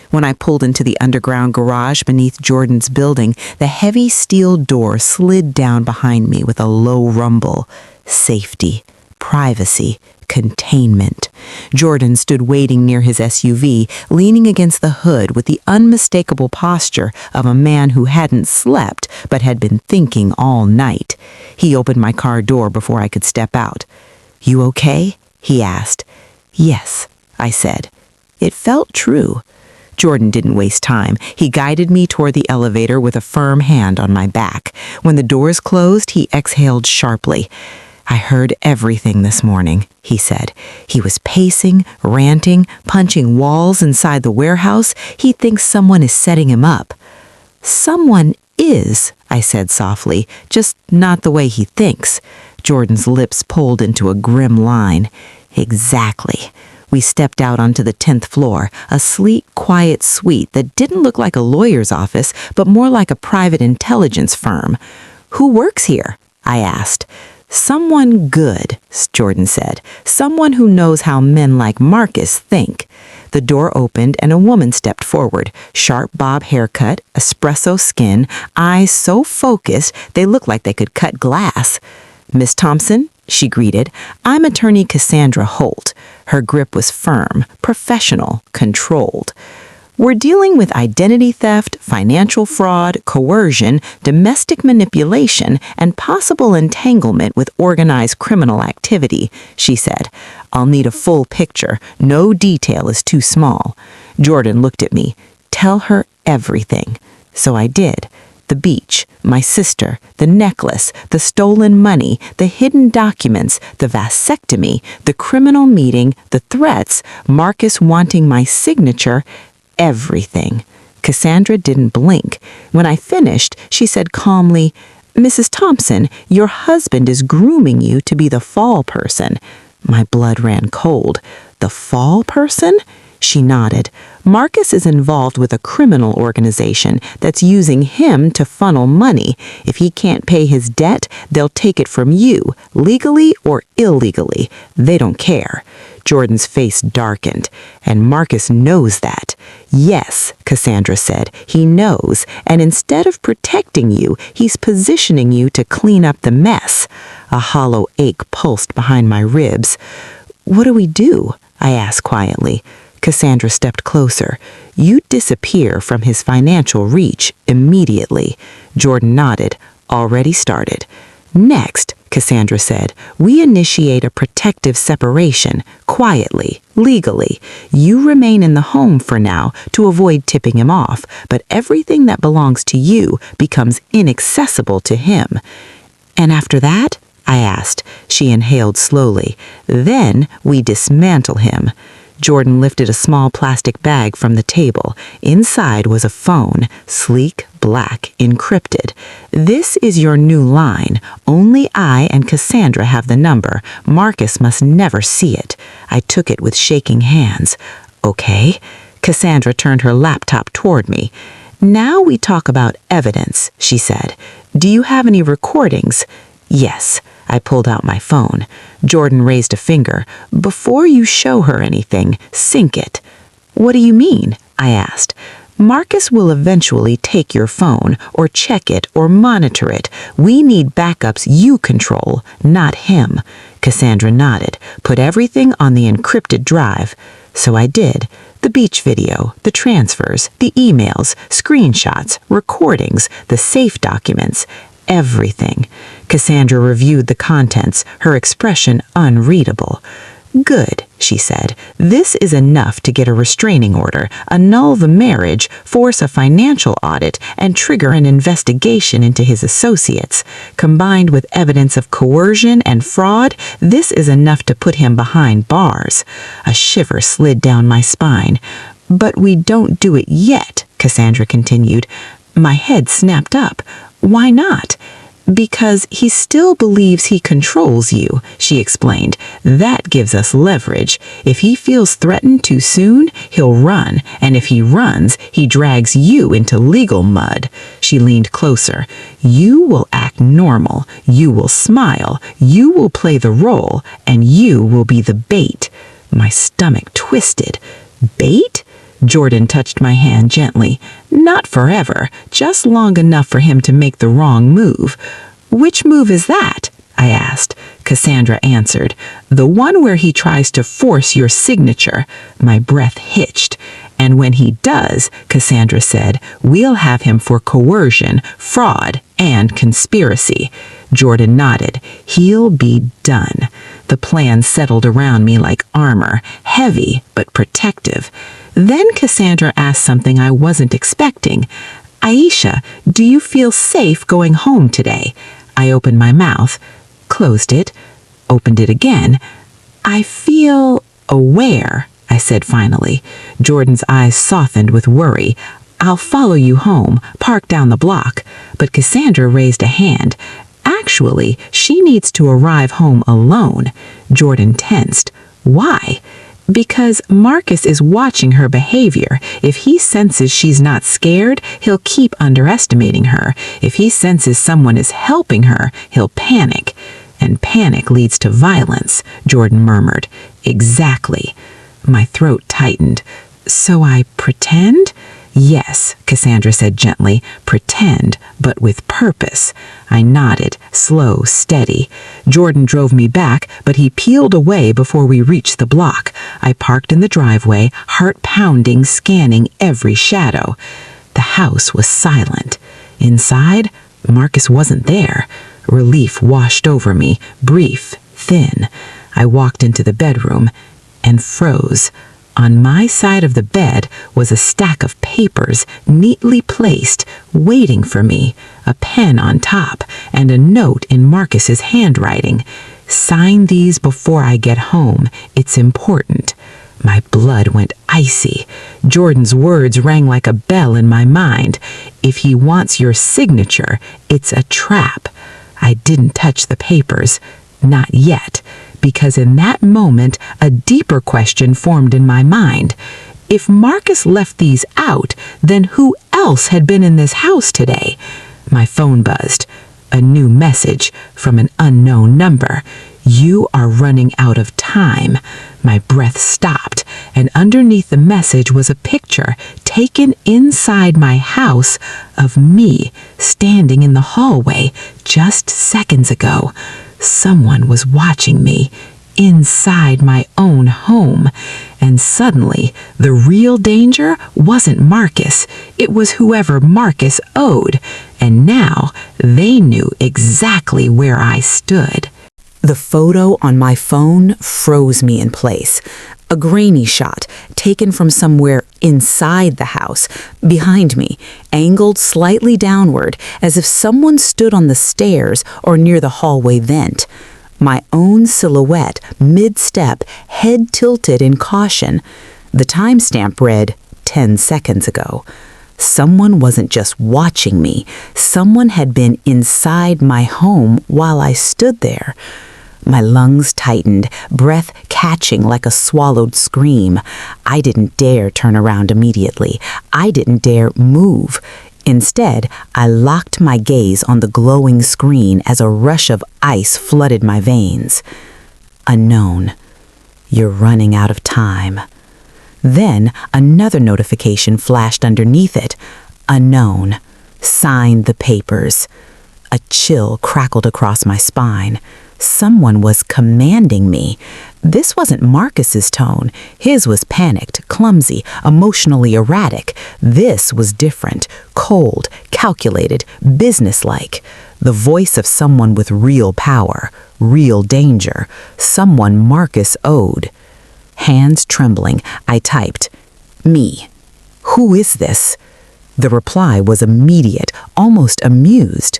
When I pulled into the underground garage beneath Jordan's building, the heavy steel door slid down behind me with a low rumble. Safety, privacy, containment. Jordan stood waiting near his SUV, leaning against the hood with the unmistakable posture of a man who hadn't slept but had been thinking all night. He opened my car door before I could step out. "You okay?" he asked. "Yes," I said. It felt true. Jordan didn't waste time. He guided me toward the elevator with a firm hand on my back. When the doors closed, he exhaled sharply. "I heard everything this morning," he said. He was pacing, ranting, punching walls inside the warehouse. He thinks someone is setting him up. "Someone is," I said softly, "just not the way he thinks." Jordan's lips pulled into a grim line. "Exactly." We stepped out onto the 10th floor, a sleek, quiet suite that didn't look like a lawyer's office, but more like a private intelligence firm. "Who works here?" I asked. "Someone good," Jordan said. "Someone who knows how men like Marcus think." The door opened and a woman stepped forward. Sharp bob haircut, espresso skin, eyes so focused they looked like they could cut glass. "Miss Thompson," she greeted, "I'm attorney Cassandra Holt." Her grip was firm, professional, controlled. "We're dealing with identity theft, financial fraud, coercion, domestic manipulation, and possible entanglement with organized criminal activity," she said. "I'll need a full picture. No detail is too small." Jordan looked at me. "Tell her everything." So I did. The beach, my sister, the necklace, the stolen money, the hidden documents, the vasectomy, the criminal meeting, the threats, Marcus wanting my signature, everything. Cassandra didn't blink. When I finished, she said calmly, "Mrs. Thompson, your husband is grooming you to be the fall person." My blood ran cold. "The fall person?" She nodded. "Marcus is involved with a criminal organization that's using him to funnel money. If he can't pay his debt, they'll take it from you, legally or illegally. They don't care." Jordan's face darkened. "And Marcus knows that." "Yes," Cassandra said, "he knows. And instead of protecting you, he's positioning you to clean up the mess." A hollow ache pulsed behind my ribs. "What do we do?" I asked quietly. Cassandra stepped closer. "You disappear from his financial reach immediately." Jordan nodded. "Already started." "Next," Cassandra said, "we initiate a protective separation, quietly, legally. You remain in the home for now to avoid tipping him off, but everything that belongs to you becomes inaccessible to him." "And after that?" I asked. She inhaled slowly. "Then we dismantle him." Jordan lifted a small plastic bag from the table. Inside was a phone, sleek, black, encrypted. "This is your new line. Only I and Cassandra have the number. Marcus must never see it." I took it with shaking hands. "Okay." Cassandra turned her laptop toward me. "Now we talk about evidence," she said. "Do you have any recordings?" "Yes." I pulled out my phone. Jordan raised a finger. "Before you show her anything, sync it." "What do you mean?" I asked. Marcus will eventually take your phone or check it or monitor it. We need backups you control, not him. Cassandra nodded. Put everything on the encrypted drive. So I did. The beach video, the transfers, the emails, screenshots, recordings, the safe documents, everything. Cassandra reviewed the contents, her expression unreadable. Good, she said. This is enough to get a restraining order, annul the marriage, force a financial audit, and trigger an investigation into his associates. Combined with evidence of coercion and fraud, this is enough to put him behind bars. A shiver slid down my spine. But we don't do it yet, Cassandra continued. My head snapped up. Why not? Because he still believes he controls you, she explained. That gives us leverage. If he feels threatened too soon, he'll run, and if he runs, he drags you into legal mud. She leaned closer. You will act normal, you will smile, you will play the role, and you will be the bait. My stomach twisted. Bait? Jordan touched my hand gently. Not forever, just long enough for him to make the wrong move. Which move is that? I asked. Cassandra answered. The one where he tries to force your signature. My breath hitched. And when he does, Cassandra said, we'll have him for coercion, fraud, and conspiracy. Jordan nodded. He'll be done. The plan settled around me like armor, heavy but protective. Then Cassandra asked something I wasn't expecting. Aisha, do you feel safe going home today? I opened my mouth, closed it, opened it again. I feel aware, I said finally. Jordan's eyes softened with worry. I'll follow you home, park down the block. But Cassandra raised a hand. Actually, she needs to arrive home alone. Jordan tensed. Why? Because Marcus is watching her behavior. If he senses she's not scared, he'll keep underestimating her. If he senses someone is helping her, he'll panic. And panic leads to violence, Jordan murmured. Exactly. My throat tightened. So I pretend? Yes, Cassandra said gently. Pretend, but with purpose. I nodded, slow, steady. Jordan drove me back, but he peeled away before we reached the block. I parked in the driveway, heart pounding, scanning every shadow. The house was silent. Inside, Marcus wasn't there. Relief washed over me, brief, thin. I walked into the bedroom and froze. On my side of the bed was a stack of papers neatly placed, waiting for me, a pen on top, and a note in Marcus's handwriting. Sign these before I get home. It's important. My blood went icy. Jordan's words rang like a bell in my mind. If he wants your signature, it's a trap. I didn't touch the papers. Not yet. Because in that moment, a deeper question formed in my mind. If Marcus left these out, then who else had been in this house today? My phone buzzed. A new message from an unknown number. You are running out of time. My breath stopped, and underneath the message was a picture taken inside my house of me standing in the hallway just seconds ago. Someone was watching me inside my own home, and suddenly the real danger wasn't Marcus. It was whoever Marcus owed, and now they knew exactly where I stood. The photo on my phone froze me in place. A grainy shot, taken from somewhere inside the house, behind me, angled slightly downward, as if someone stood on the stairs or near the hallway vent. My own silhouette, mid-step, head tilted in caution. The timestamp read 10 seconds ago. Someone wasn't just watching me. Someone had been inside my home while I stood there. My lungs tightened, breath catching like a swallowed scream. I didn't dare turn around immediately. I didn't dare move. Instead, I locked my gaze on the glowing screen as a rush of ice flooded my veins. Unknown. You're running out of time. Then another notification flashed underneath it. Unknown. Sign the papers. A chill crackled across my spine. Someone was commanding me. This wasn't Marcus's tone. His was panicked, clumsy, emotionally erratic. This was different, cold, calculated, businesslike. The voice of someone with real power, real danger, someone Marcus owed. Hands trembling, I typed, "Me. Who is this?" The reply was immediate, almost amused.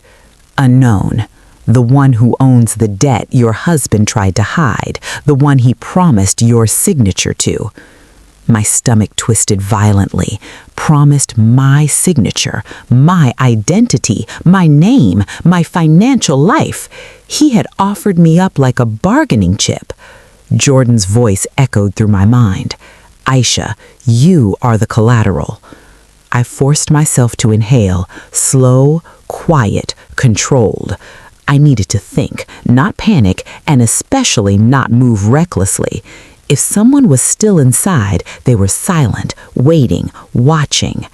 "Unknown. The one who owns the debt your husband tried to hide, the one he promised your signature to." My stomach twisted violently. Promised my signature, my identity, my name, my financial life. He had offered me up like a bargaining chip. Jordan's voice echoed through my mind. "Aisha, you are the collateral." I forced myself to inhale, slow, quiet, controlled. I needed to think, not panic, and especially not move recklessly. If someone was still inside, they were silent, waiting, watching.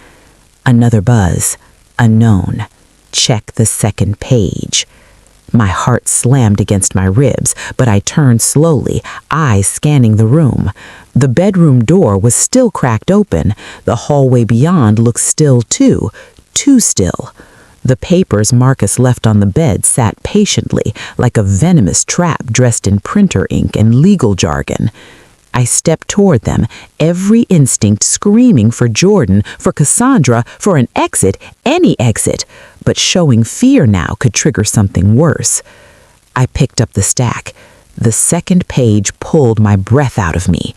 Another buzz. Unknown. Check the second page. My heart slammed against my ribs, but I turned slowly, eyes scanning the room. The bedroom door was still cracked open. The hallway beyond looked still too still. The papers Marcus left on the bed sat patiently, like a venomous trap dressed in printer ink and legal jargon. I stepped toward them, every instinct screaming for Jordan, for Cassandra, for an exit, any exit. But showing fear now could trigger something worse. I picked up the stack. The second page pulled my breath out of me.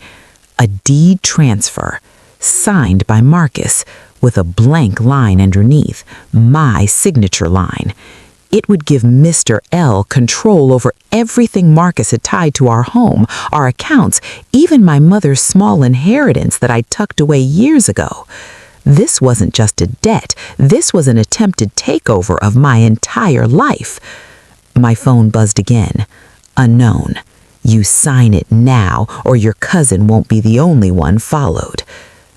A deed transfer, signed by Marcus, with a blank line underneath, my signature line. It would give Mr. L control over everything Marcus had tied to our home, our accounts, even my mother's small inheritance that I tucked away years ago. This wasn't just a debt. This was an attempted takeover of my entire life. My phone buzzed again. Unknown. You sign it now, or your cousin won't be the only one followed.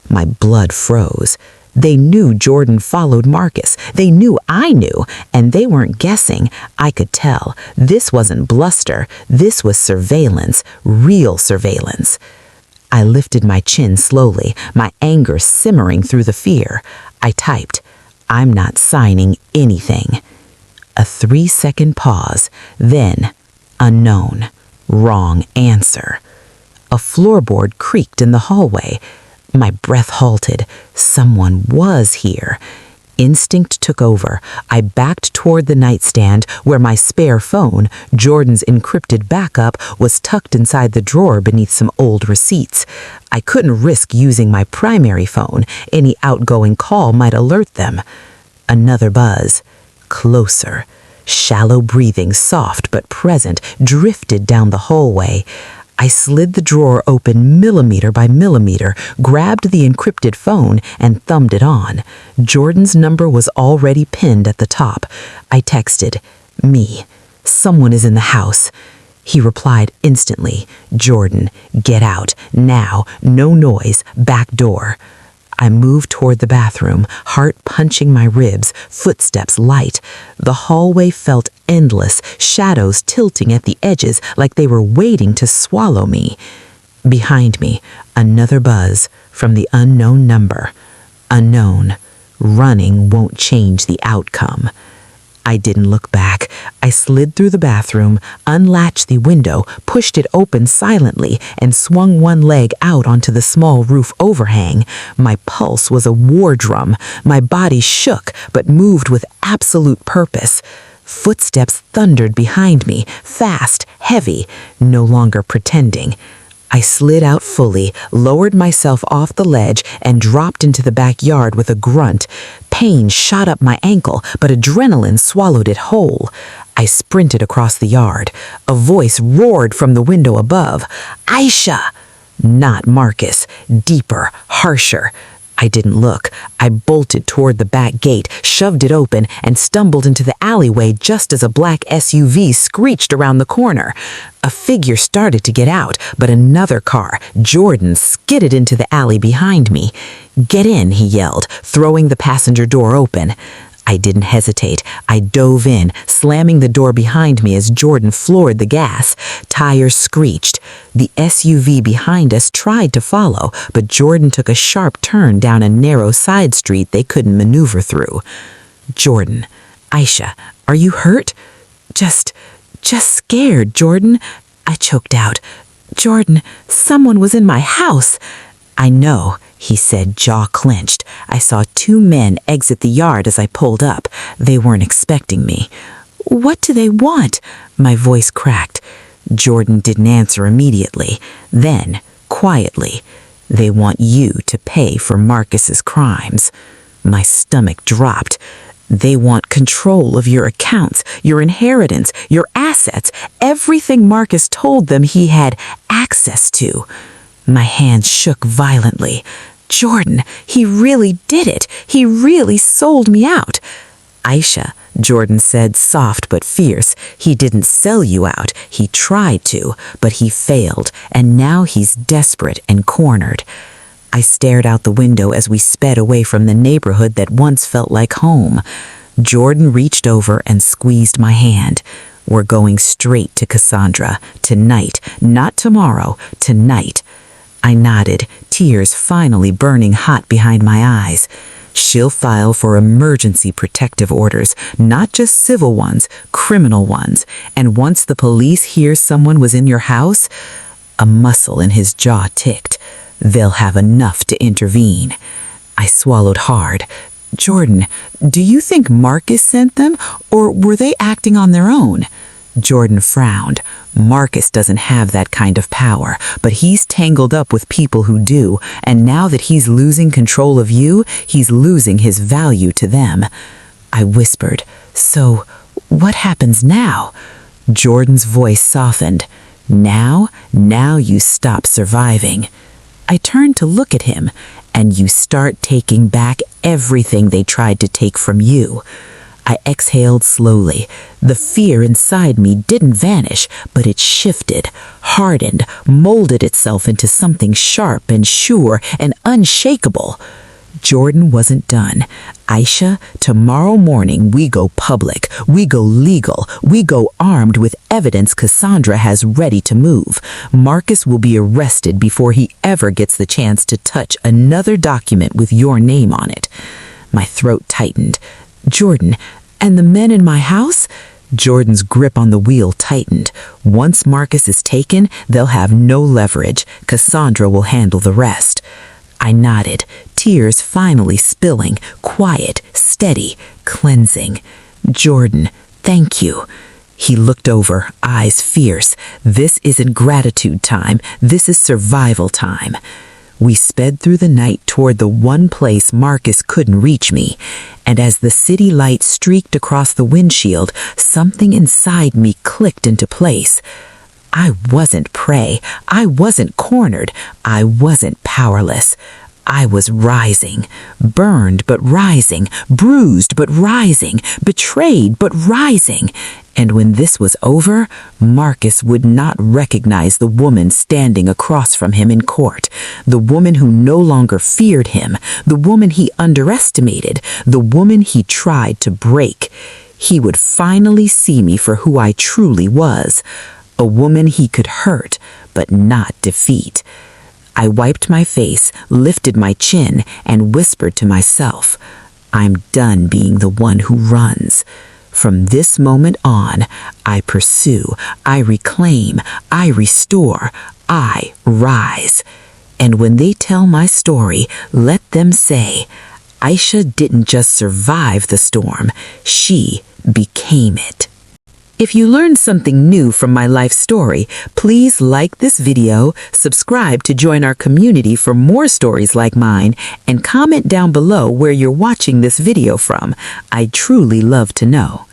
My blood froze. They knew Jordan followed Marcus. They knew I knew, and they weren't guessing. I could tell. This wasn't bluster. This was surveillance, real surveillance. I lifted my chin slowly, my anger simmering through the fear. I typed, "I'm not signing anything." A 3-second pause, then, unknown, wrong answer. A floorboard creaked in the hallway. My breath halted. Someone was here. Instinct took over. I backed toward the nightstand where my spare phone, Jordan's encrypted backup, was tucked inside the drawer beneath some old receipts. I couldn't risk using my primary phone. Any outgoing call might alert them. Another buzz. Closer. Shallow breathing, soft but present, drifted down the hallway. I slid the drawer open millimeter by millimeter, grabbed the encrypted phone, and thumbed it on. Jordan's number was already pinned at the top. I texted, "Me. Someone is in the house." He replied instantly, "Jordan, get out, now, no noise, back door." I moved toward the bathroom, heart punching my ribs, footsteps light. The hallway felt endless, shadows tilting at the edges like they were waiting to swallow me. Behind me, another buzz from the unknown number. Unknown. Running won't change the outcome. I didn't look back. I slid through the bathroom, unlatched the window, pushed it open silently, and swung one leg out onto the small roof overhang. My pulse was a war drum. My body shook, but moved with absolute purpose. Footsteps thundered behind me, fast, heavy, no longer pretending. I slid out fully, lowered myself off the ledge, and dropped into the backyard with a grunt. Pain shot up my ankle, but adrenaline swallowed it whole. I sprinted across the yard. A voice roared from the window above. "Aisha!" Not Marcus. Deeper, harsher. I didn't look. I bolted toward the back gate, shoved it open, and stumbled into the alleyway just as a black SUV screeched around the corner. A figure started to get out, but another car, Jordan, skidded into the alley behind me. "Get in," he yelled, throwing the passenger door open. I didn't hesitate. I dove in, slamming the door behind me as Jordan floored the gas. Tires screeched. The SUV behind us tried to follow, but Jordan took a sharp turn down a narrow side street they couldn't maneuver through. "Jordan, Aisha, are you hurt?" Just scared, Jordan," I choked out. "Jordan, someone was in my house." "I know," he said, jaw clenched. I saw 2 men exit the yard as I pulled up. They weren't expecting me. "What do they want?" My voice cracked. Jordan didn't answer immediately. Then, quietly, "They want you to pay for Marcus's crimes." My stomach dropped. "They want control of your accounts, your inheritance, your assets, everything Marcus told them he had access to." My hands shook violently. "Jordan, he really did it. He really sold me out." "Aisha," Jordan said, soft but fierce, "he didn't sell you out. He tried to, but he failed, and now he's desperate and cornered." I stared out the window as we sped away from the neighborhood that once felt like home. Jordan reached over and squeezed my hand. "We're going straight to Cassandra. Tonight. Not tomorrow. Tonight." I nodded, tears finally burning hot behind my eyes. "She'll file for emergency protective orders, not just civil ones, criminal ones. And once the police hear someone was in your house," a muscle in his jaw ticked, "they'll have enough to intervene." I swallowed hard. "Jordan, do you think Marcus sent them, or were they acting on their own?" Jordan frowned. "Marcus doesn't have that kind of power, but he's tangled up with people who do, and now that he's losing control of you, he's losing his value to them." I whispered, "So, what happens now?" Jordan's voice softened. Now you stop surviving." I turned to look at him, "And you start taking back everything they tried to take from you." I exhaled slowly. The fear inside me didn't vanish, but it shifted, hardened, molded itself into something sharp and sure and unshakable. Jordan wasn't done. "Aisha, tomorrow morning we go public, we go legal, we go armed with evidence Cassandra has ready to move. Marcus will be arrested before he ever gets the chance to touch another document with your name on it." My throat tightened. "Jordan, and the men in my house?" Jordan's grip on the wheel tightened. "Once Marcus is taken, they'll have no leverage. Cassandra will handle the rest." I nodded, tears finally spilling, quiet, steady, cleansing. "Jordan, thank you." He looked over, eyes fierce. "This isn't gratitude time. This is survival time." We sped through the night toward the one place Marcus couldn't reach me, and as the city light streaked across the windshield, something inside me clicked into place. I wasn't prey. I wasn't cornered. I wasn't powerless. I was rising, burned but rising, bruised but rising, betrayed but rising. And when this was over, Marcus would not recognize the woman standing across from him in court, the woman who no longer feared him, the woman he underestimated, the woman he tried to break. He would finally see me for who I truly was, a woman he could hurt but not defeat. I wiped my face, lifted my chin, and whispered to myself, "I'm done being the one who runs. From this moment on, I pursue, I reclaim, I restore, I rise." And when they tell my story, let them say, Aisha didn't just survive the storm, she became it. If you learned something new from my life story, please like this video, subscribe to join our community for more stories like mine, and comment down below where you're watching this video from. I'd truly love to know.